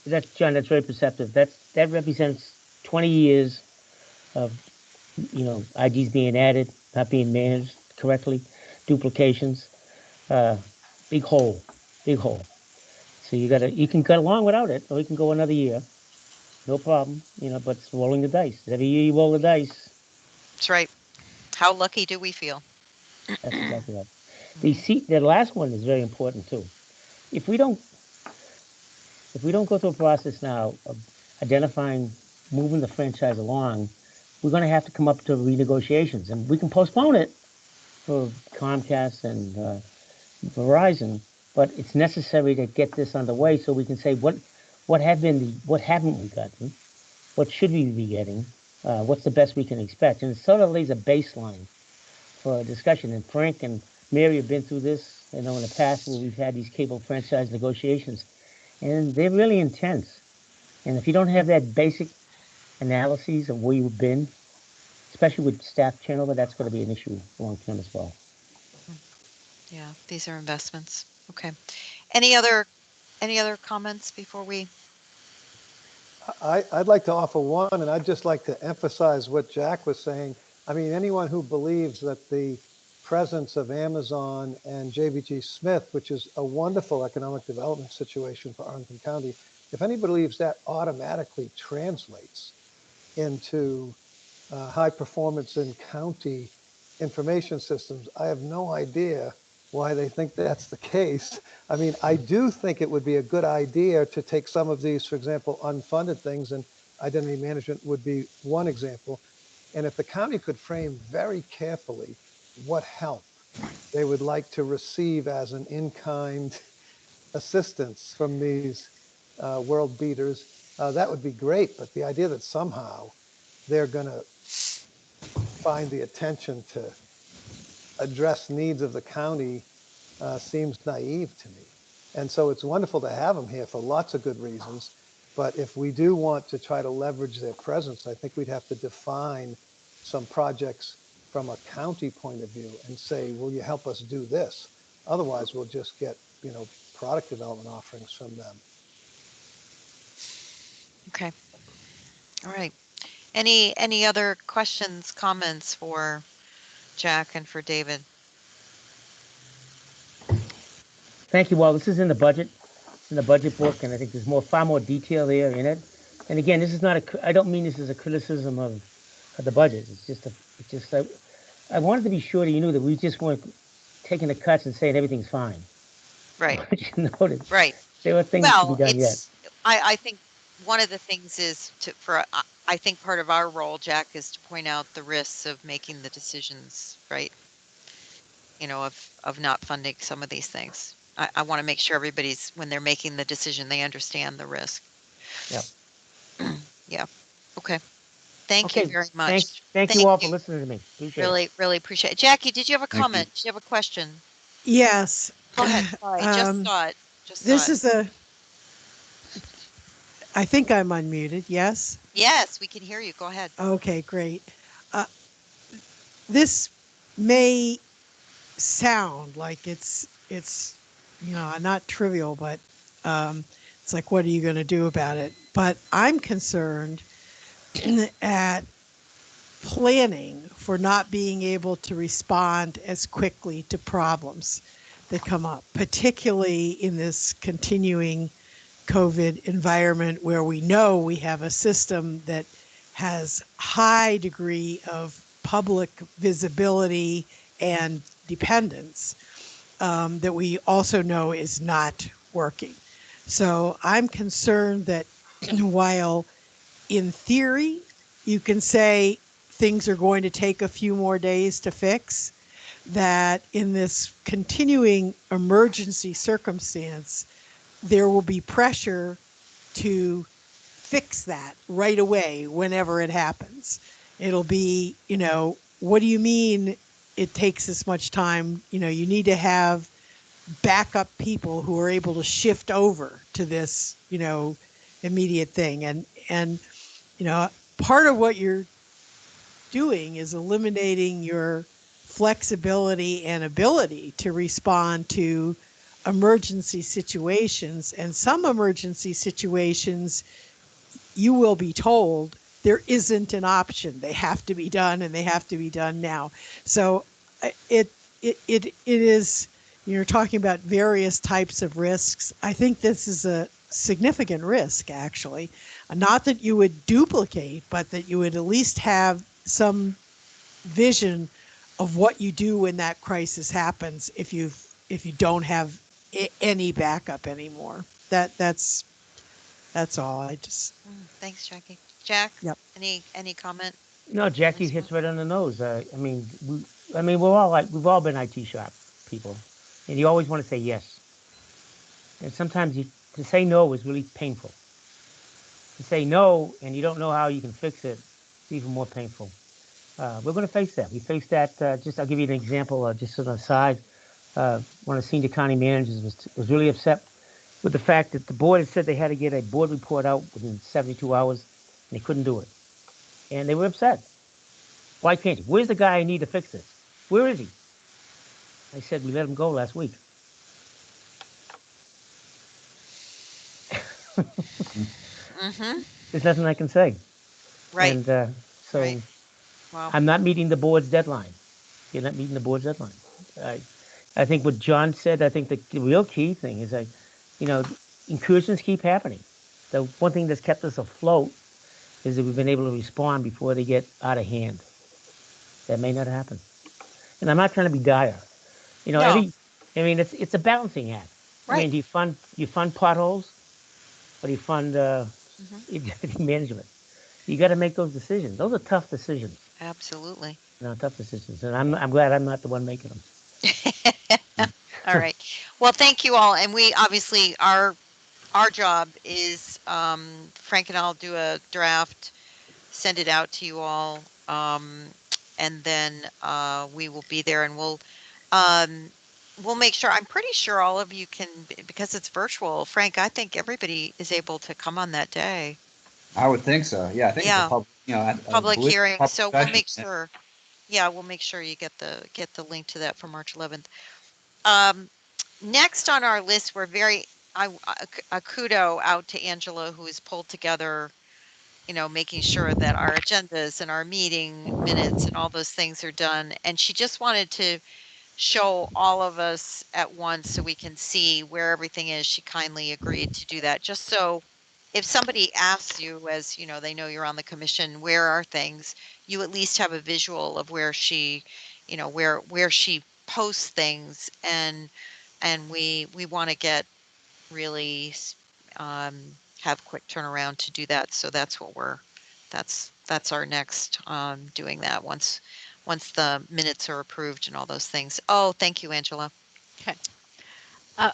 That's very perceptive. That represents 20 years of, IDs being added, not being managed correctly, duplications, big hole. So you can cut along without it, or you can go another year, no problem, but it's rolling the dice. Every year you roll the dice. That's right. How lucky do we feel? That's exactly right. The last one is very important too. If we don't go through a process now of identifying, moving the franchise along, we're going to have to come up to renegotiations, and we can postpone it for Comcast and Verizon, but it's necessary to get this underway so we can say what haven't we gotten, what should we be getting, what's the best we can expect, and it sort of lays a baseline for a discussion. And Frank and Mary have been through this, in the past where we've had these cable franchise negotiations, and they're really intense. And if you don't have that basic analyses of where you've been, especially with staff turnover, that's going to be an issue long term as well. Yeah, these are investments. Okay. Any other comments before we I'd like to offer one, and I'd just like to emphasize what Jack was saying. I mean, anyone who believes that the presence of Amazon and JBG Smith, which is a wonderful economic development situation for Arlington County, if anybody believes that automatically translates into high performance in county information systems, I have no idea why they think that's the case. I mean, I do think it would be a good idea to take some of these, for example, unfunded things, and identity management would be one example. And if the county could frame very carefully what help they would like to receive as an in-kind assistance from these world beaters, that would be great. But the idea that somehow they're going to find the attention to address needs of the county seems naive to me. And so it's wonderful to have them here for lots of good reasons. But if we do want to try to leverage their presence, I think we'd have to define some projects from a county point of view and say, will you help us do this? Otherwise, we'll just get, product development offerings from them. Okay. All right. Any other questions, comments for Jack and for David? Thank you, Walt. This is in the budget. It's in the budget book, and I think there's far more detail there in it. And again, this is not I don't mean this as a criticism of the budget. It's just I wanted to be sure that you knew that we just weren't taking the cuts and saying everything's fine. Right. You noted. Right. There were things to be done yet. I think one of the things is I think part of our role, Jack, is to point out the risks of making the decisions, right? Of not funding some of these things. I want to make sure everybody's, when they're making the decision, they understand the risk. Yep. Yeah. Okay. Thank you very much. Thank you all for listening to me. Really appreciate it. Jackie, did you have a comment? Did you have a question? Yes. Go ahead. Sorry, just saw it. This is I think I'm unmuted. Yes? Yes, we can hear you. Go ahead. Okay, great. This may sound like it's not trivial, but it's like, what are you going to do about it? But I'm concerned at planning for not being able to respond as quickly to problems that come up, particularly in this continuing COVID environment where we know we have a system that has high degree of public visibility and dependence that we also know is not working. So I'm concerned that while in theory you can say things are going to take a few more days to fix, that in this continuing emergency circumstance, there will be pressure to fix that right away whenever it happens. It'll be, what do you mean it takes this much time? You need to have backup people who are able to shift over to this, immediate thing. And part of what you're doing is eliminating your flexibility and ability to respond to emergency situations. And some emergency situations, you will be told there isn't an option. They have to be done, and they have to be done now. So it is, you're talking about various types of risks. I think this is a significant risk, actually. Not that you would duplicate, but that you would at least have some vision of what you do when that crisis happens if you don't have any backup anymore. That's all. Thanks, Jackie. Jack. Yep. Any comment? No, Jackie hits right on the nose. We've all been IT shop people, and you always want to say yes. And sometimes to say no is really painful. To say no and you don't know how you can fix it, it's even more painful. We're going to face that. We faced that. I'll give you an example. Just on the side, one of the senior county managers was really upset with the fact that the board had said they had to get a board report out within 72 hours, and they couldn't do it. And they were upset. Why can't you? Where's the guy I need to fix this? Where is he? I said, we let him go last week. Mm-hmm. There's nothing I can say. Right. And so Right. Wow. I'm not meeting the board's deadline. You're not meeting the board's deadline. I think what John said, I think the real key thing is that, incursions keep happening. The one thing that's kept us afloat is that we've been able to respond before they get out of hand. That may not happen. And I'm not trying to be dire. No. It's a balancing act. I Right. mean, do you fund potholes or do you fund Mhm. management? You got to make those decisions. Those are tough decisions. Absolutely. Tough decisions, and I'm glad I'm not the one making them. All right. Well, thank you all. And we obviously our job is Frank and I'll do a draft, send it out to you all, and then we will be there and um, we'll make sure. I'm pretty sure all of you can because it's virtual. Frank, I think everybody is able to come on that day. I would think so. Yeah, I think it's a Yeah, public, public hearing. public So we'll session. make sure. Yeah, we'll make sure you get the link to that for March 11th. Next on our list, we're a kudo out to Angela, who has pulled together, making sure that our agendas and our meeting minutes and all those things are done. And she just wanted to show all of us at once so we can see where everything is. She kindly agreed to do that, just so if somebody asks you, as they know you're on the commission, where are things, you at least have a visual of where she, where she posts things, and we want to get really have quick turnaround to do that. So that's what that's our next doing that once the minutes are approved and all those things. Oh, thank you, Angela. Okay.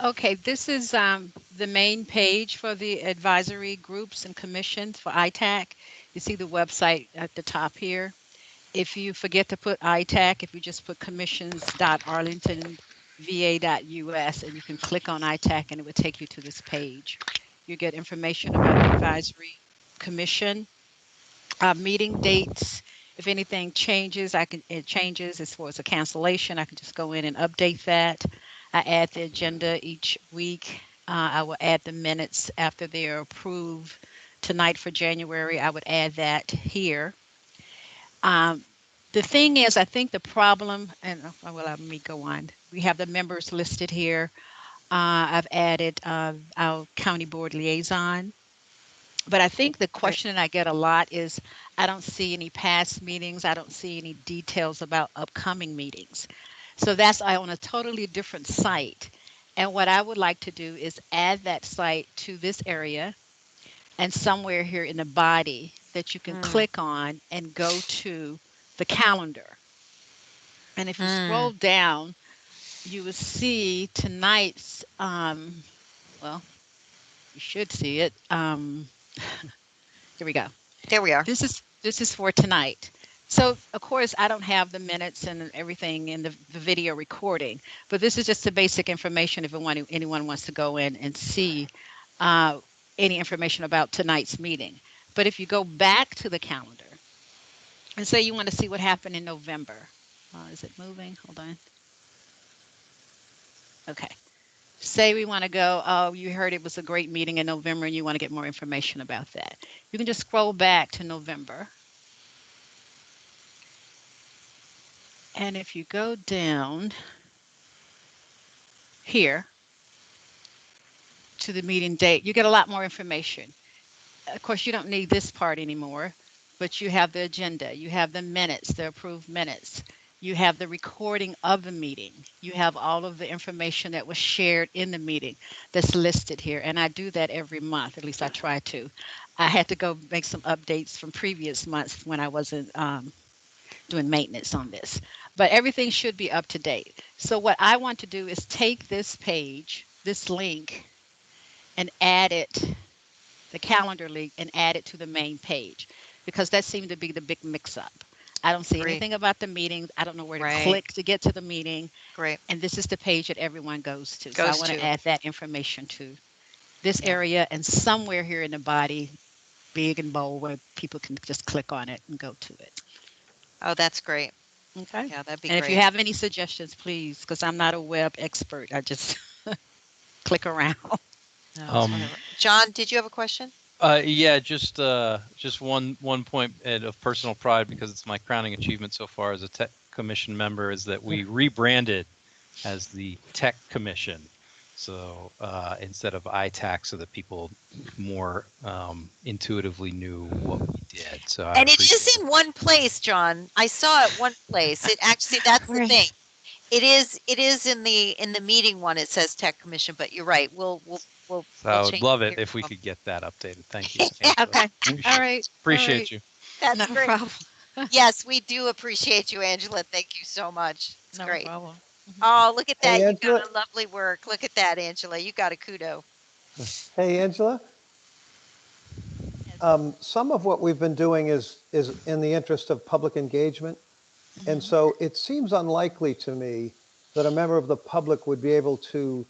Okay, this is the main page for the advisory groups and commissions for ITAC. You see the website at the top here. If you forget to put ITAC, if you just put commissions.arlingtonva.us, and you can click on ITAC and it would take you to this page. You get information about the advisory commission, meeting dates. If anything changes, it changes as far as a cancellation, I can just go in and update that. I add the agenda each week. I will add the minutes after they're approved. Tonight for January, I would add that here. The thing is, I think the problem, and well, let me go on. We have the members listed here. I've added our county board liaison. But I think the question that I get a lot is, I don't see any past meetings. I don't see any details about upcoming meetings. So that's on a totally different site. And what I would like to do is add that site to this area and somewhere here in the body that you can click on and go to the calendar. And if you scroll down, you will see tonight's, well, you should see it. Here we go. There we are. This is for tonight. So of course I don't have the minutes and everything in the video recording, but this is just the basic information if anyone wants to go in and see any information about tonight's meeting. But if you go back to the calendar and say you want to see what happened in November, is it moving? Hold on. Okay. Say we want to go, oh, you heard it was a great meeting in November and you want to get more information about that. You can just scroll back to November. And if you go down here to the meeting date, you get a lot more information. Of course, you don't need this part anymore, but you have the agenda, you have the minutes, the approved minutes, you have the recording of the meeting, you have all of the information that was shared in the meeting that's listed here. And I do that every month, at least I try to. I had to go make some updates from previous months when I wasn't doing maintenance on this, but everything should be up to date. So what I want to do is take this page, this link, and add it, the calendar link, and add it to the main page, because that seemed to be the big mix-up. I don't see anything about the meetings. I don't know where to click to get to the meeting. Great. And this is the page that everyone goes to. So I want to add that information to this area and somewhere here in the body, big and bold, where people can just click on it and go to it. Oh, that's great. Okay. Yeah, that'd be and great. If you have any suggestions, please, because I'm not a web expert. I just click around. No, John, did you have a question? Yeah, just one point of personal pride, because it's my crowning achievement so far as a tech commission member, is that we rebranded as the Tech Commission. So instead of ITAC, so that people more intuitively knew what we did. So I And it appreciate is in one place, John. I saw it one place. It actually, that's the thing. It is in the meeting one. It says Tech Commission, but you're right. We'll So I would change love it it if we could get that updated. Thank you. Yeah, Okay. All right. Appreciate you. that's No great. problem. Yes, we do appreciate you, Angela. Thank you so much. It's No great. problem. Oh, look at that. Hey, You got Angela. a lovely work. Look at that, Angela. You got a kudo. Hey, Angela. Some of what we've been doing is in the interest of public engagement. And so it seems unlikely to me that a member of the public would be able to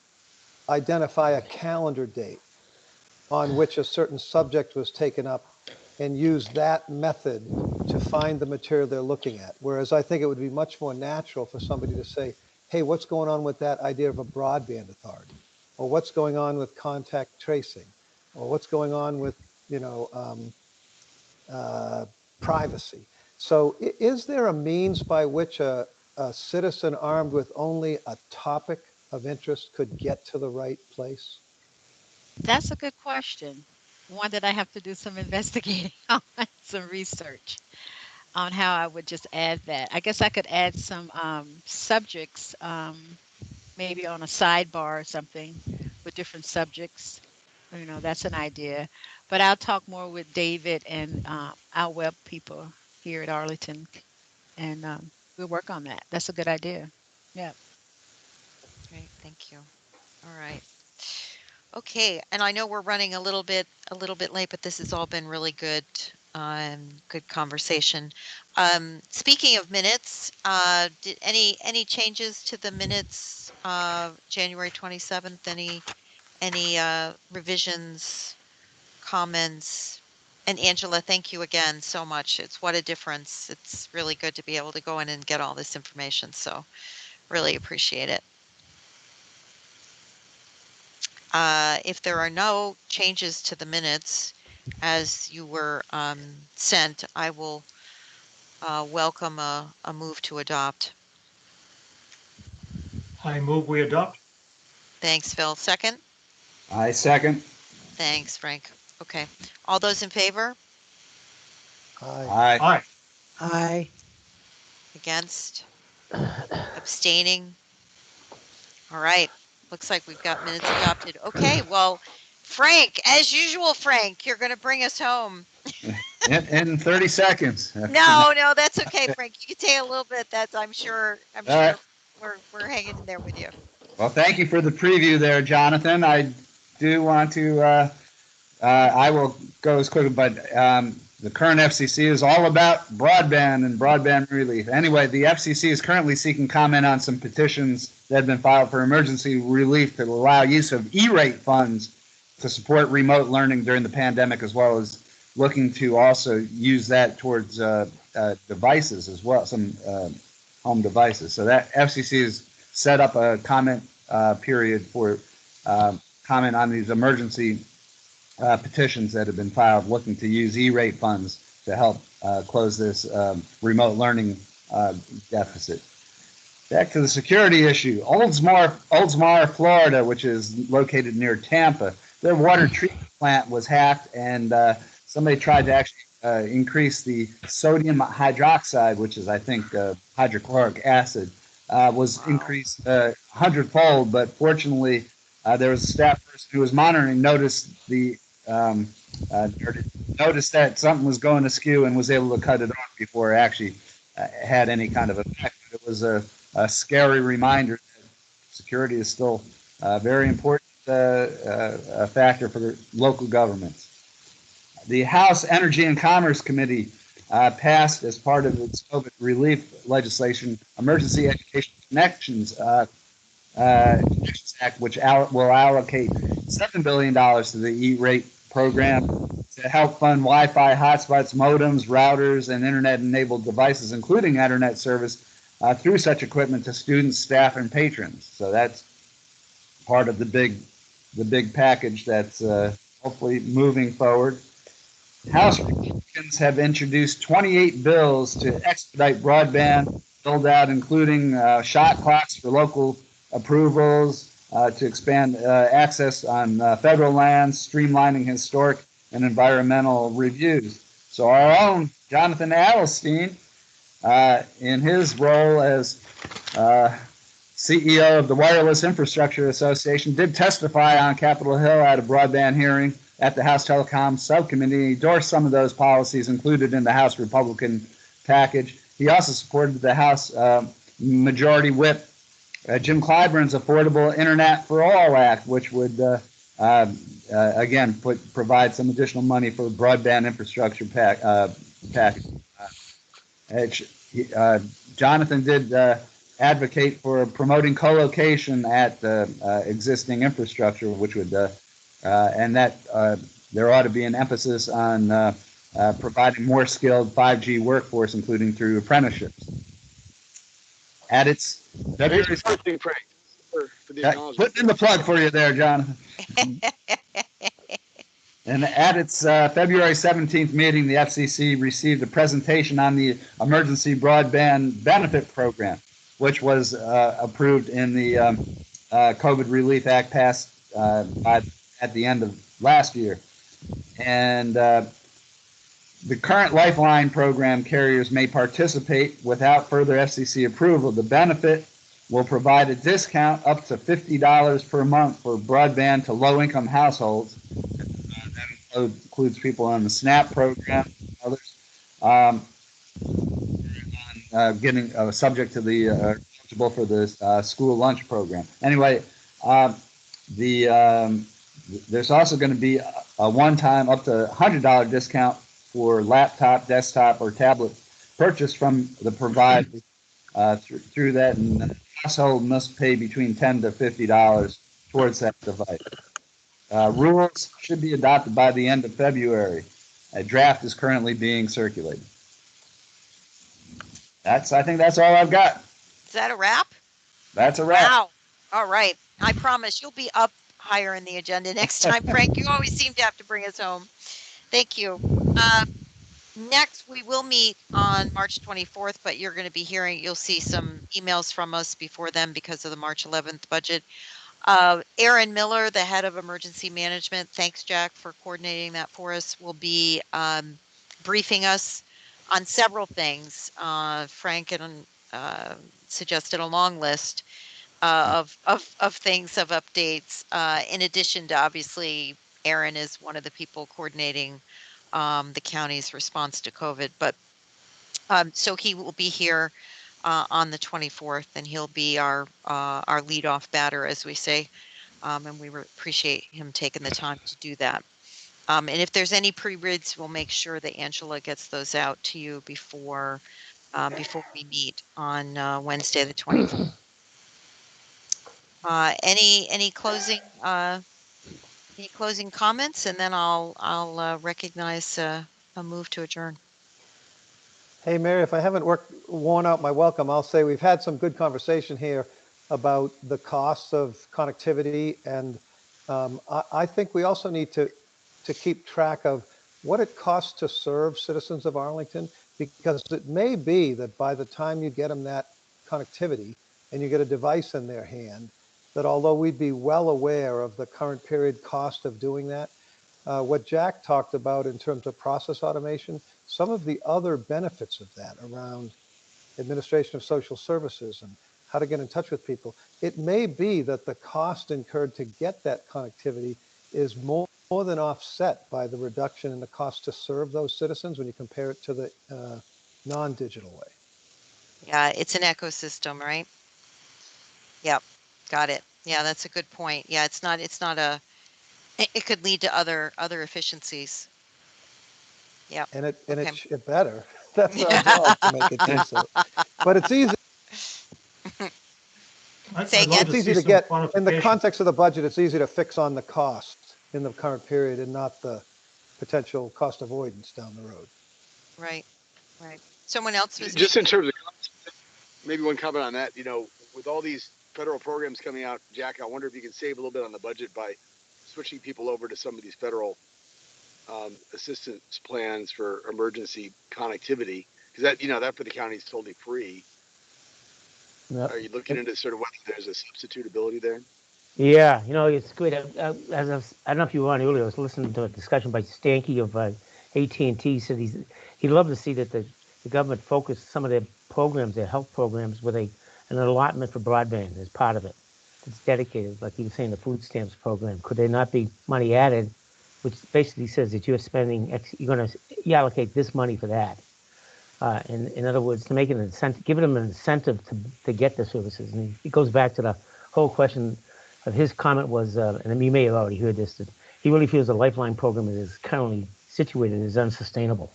identify a calendar date on which a certain subject was taken up and use that method to find the material they're looking at. Whereas I think it would be much more natural for somebody to say, hey, what's going on with that idea of a broadband authority? Or what's going on with contact tracing? Or what's going on with, privacy? So is there a means by which a citizen armed with only a topic of interest could get to the right place? That's a good question. One that I have to do some investigating on, some research on how I would just add that. I guess I could add some subjects, maybe on a sidebar or something with different subjects. That's an idea. But I'll talk more with David and our web people here at Arlington, and we'll work on that. That's a good idea. Yeah. Great. Thank you. All right. Okay, and I know we're running a little bit late, but this has all been really good, good conversation. Speaking of minutes, did any changes to the minutes January 27th? Any revisions, comments? And Angela, thank you again so much. It's what a difference. It's really good to be able to go in and get all this information. So really appreciate it. If there are no changes to the minutes as you were sent, I will welcome a move to adopt. I move we adopt. Thanks, Phil. Second? I second. Thanks, Frank. Okay. All those in favor? Aye. Aye. Aye. Against? Abstaining? All right. Looks like we've got minutes adopted. Okay. Well, Frank, as usual, Frank, you're going to bring us home. In 30 seconds. No, that's okay, Frank. You can take a little bit. I'm sure right. we're hanging in there with you. Well, thank you for the preview there, Jonathan. I do want to, I will go as quickly, but the current FCC is all about broadband and broadband relief. Anyway, the FCC is currently seeking comment on some petitions that have been filed for emergency relief to allow use of E-rate funds to support remote learning during the pandemic, as well as looking to also use that towards devices as well, some home devices. So that FCC has set up a comment period for comment on these emergency petitions that have been filed looking to use E-rate funds to help close this remote learning deficit. Back to the security issue. Oldsmar, Florida, which is located near Tampa, their water treatment plant was hacked, and somebody tried to actually increase the sodium hydroxide, which is, I think, hydrochloric acid, was increased 100-fold. But fortunately, there was a staff person who was monitoring, noticed that something was going askew and was able to cut it off before it actually had any kind of effect. It was a scary reminder that security is still a very important factor for local governments. The House Energy and Commerce Committee passed, as part of its COVID relief legislation, Emergency Education Connections Act, which will allocate $7 billion to the E-rate program to help fund Wi-Fi hotspots, modems, routers, and internet-enabled devices, including internet service, through such equipment to students, staff, and patrons. So that's part of the big package that's hopefully moving forward. House Republicans have introduced 28 bills to expedite broadband build out, including shot clocks for local approvals, to expand access on federal lands, streamlining historic and environmental reviews. So our own Jonathan Adelstein, in his role as CEO of the Wireless Infrastructure Association, did testify on Capitol Hill at a broadband hearing at the House Telecom Subcommittee. He endorsed some of those policies included in the House Republican package. He also supported the House Majority Whip Jim Clyburn's Affordable Internet for All Act, which would again provide some additional money for broadband infrastructure package. Jonathan did advocate for promoting co-location at existing infrastructure, which would and that there ought to be an emphasis on providing more skilled 5G workforce, including through apprenticeships. At its February, Frank, for the acknowledgement. putting in the plug for you there, Jonathan. And at its February 17th meeting, the FCC received a presentation on the Emergency Broadband Benefit Program, which was approved in the COVID Relief Act passed at the end of last year. And the current Lifeline program carriers may participate without further FCC approval. The benefit will provide a discount up to $50 per month for broadband to low-income households. That includes people on the SNAP program, others, getting subject to the eligible for the school lunch program. Anyway, there's also going to be a one-time up to $100 discount for laptop, desktop, or tablet purchased from the provider through that, and the household must pay between $10 to $50 towards that device. Rules should be adopted by the end of February. A draft is currently being circulated. I think that's all I've got. Is that a wrap? That's a wrap. Wow. All right. I promise you'll be up higher in the agenda next time, Frank. You always seem to have to bring us home. Thank you. Next, we will meet on March 24th, but you'll see some emails from us before then because of the March 11th budget. Aaron Miller, the head of emergency management, thanks, Jack, for coordinating that for us, will be briefing us on several things. Frank suggested a long list of things, of updates, in addition to, obviously, Aaron is one of the people coordinating the county's response to COVID. But so he will be here on the 24th, and he'll be our leadoff batter, as we say, and we appreciate him taking the time to do that. And if there's any pre-reads, we'll make sure that Angela gets those out to you before we meet on Wednesday, the 24th. Any closing comments, and then I'll recognize a move to adjourn. Hey, Mary, if I haven't worn out my welcome, I'll say we've had some good conversation here about the costs of connectivity, and I think we also need to keep track of what it costs to serve citizens of Arlington, because it may be that by the time you get them that connectivity and you get a device in their hand, that although we'd be well aware of the current period cost of doing that, what Jack talked about in terms of process automation, some of the other benefits of that around administration of social services and how to get in touch with people, it may be that the cost incurred to get that connectivity is more than offset by the reduction in the cost to serve those citizens when you compare it to the non-digital way. Yeah, it's an ecosystem, right? Yep, got it. Yeah, that's a good point. Yeah, it could lead to other efficiencies. Yeah. And it better. That's our job to make it do so. But it's easy. It's easy to get in the context of the budget. It's easy to fix on the cost in the current period and not the potential cost avoidance down the road. Right. Someone else was just in terms of maybe one comment on that. With all these federal programs coming out, Jack, I wonder if you can save a little bit on the budget by switching people over to some of these federal assistance plans for emergency connectivity, because that, that for the county is totally free. Yep. Are you looking into sort of whether there's a substitutability there? Yeah, it's good. I don't know if you were on earlier. I was listening to a discussion by Stanky of AT&T. He said he'd love to see that the government focused some of their programs, their health programs, with an allotment for broadband as part of it. It's dedicated, like you were saying, the food stamps program. Could there not be money added, which basically says that you're spending you allocate this money for that? In other words, to make an incentive, giving them an incentive to get the services. And it goes back to the whole question of his comment was, and you may have already heard this, that he really feels the Lifeline program is currently situated is unsustainable.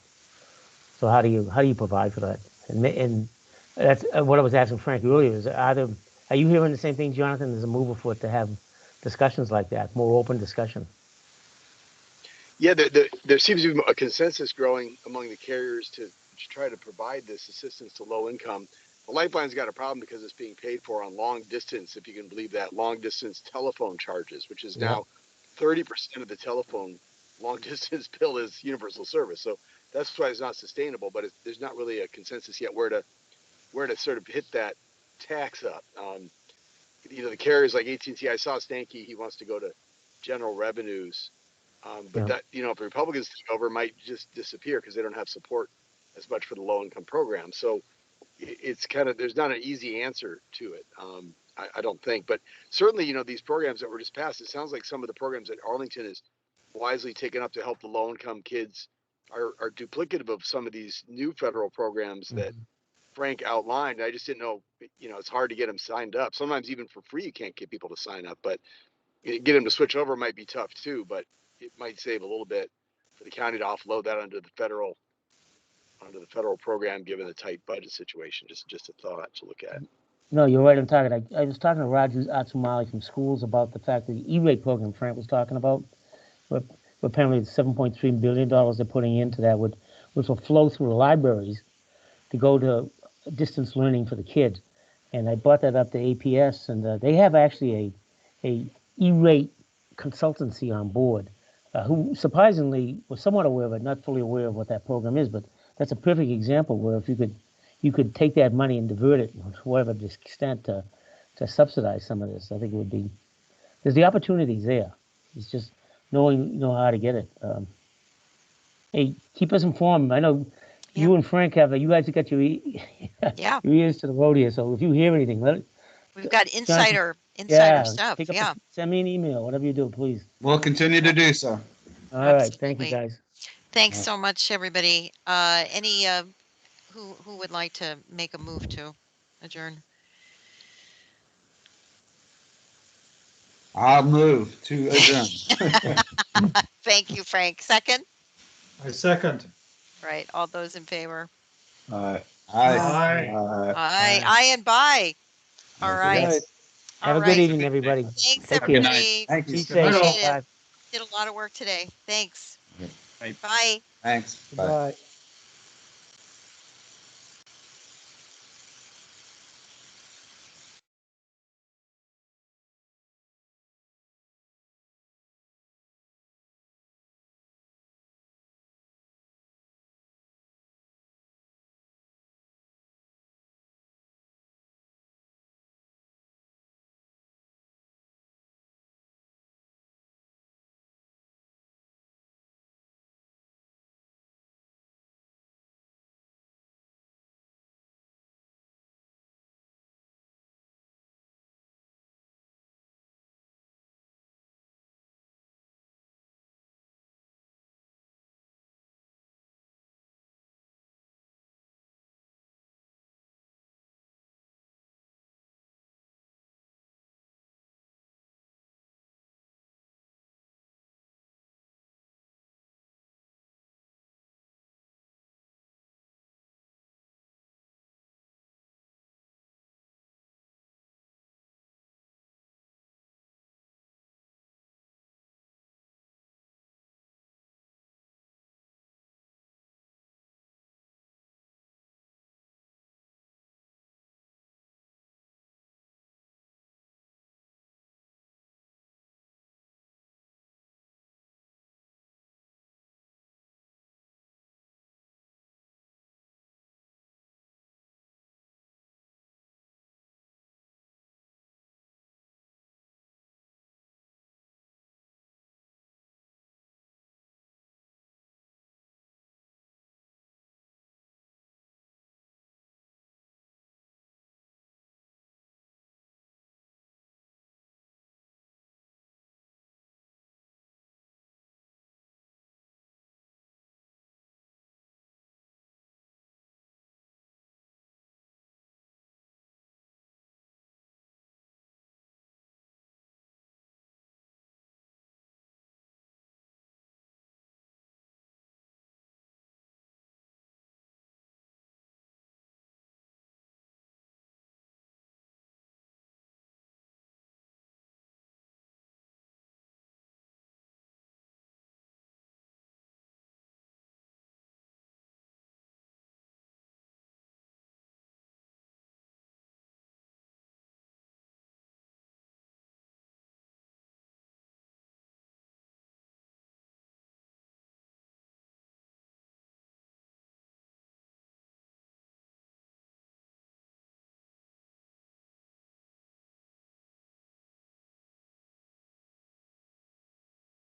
So how do you provide for that? And that's what I was asking Frank earlier. Is are you hearing the same thing, Jonathan? There's a move afoot to have discussions like that, more open discussion. Yeah, there seems to be a consensus growing among the carriers to try to provide this assistance to low income. The Lifeline's got a problem because it's being paid for on long distance, if you can believe that, long distance telephone charges, which is now 30% of the telephone long distance bill is universal service. So that's why it's not sustainable, but there's not really a consensus yet where to sort of hit that tax up. The carriers like AT&T, I saw Stanky, he wants to go to general revenues. But that, if the Republicans take over, might just disappear because they don't have support as much for the low income program. So it's kind of, there's not an easy answer to it. I don't think, but certainly, these programs that were just passed, it sounds like some of the programs that Arlington has wisely taken up to help the low income kids are duplicative of some of these new federal programs that Frank outlined. I just didn't know, it's hard to get them signed up. Sometimes even for free, you can't get people to sign up, but get them to switch over might be tough too, but it might save a little bit for the county to offload that under the federal program, given the tight budget situation. Just a thought to look at. No, you're right on target. I was talking to Raju Atsumali from schools about the fact that the E-rate program Frank was talking about, where apparently it's $7.3 billion they're putting into that, which will flow through the libraries to go to distance learning for the kids. And I brought that up to APS, and they have actually a E-rate consultancy on board, who surprisingly was somewhat aware of it, not fully aware of what that program is, but that's a perfect example where if you could take that money and divert it to whatever extent to subsidize some of this. I think it would be, there's the opportunities there. It's just knowing how to get it. Hey, keep us informed. I know you and Frank you guys have got your ears to the road here. So if you hear anything, we've got insider stuff. Send me an email, whatever you do, please. We'll continue to do so. All right. Thank you, guys. Thanks so much, everybody. Any who would like to make a move to adjourn? I'll move to adjourn. Thank you, Frank. Second? I second. Right. All those in favor? Aye. Aye and bye. All right. Have a good evening, everybody. Thanks, Take everybody. Thank you. Be safe. Did a lot of work today. Thanks. Bye. Thanks. Bye.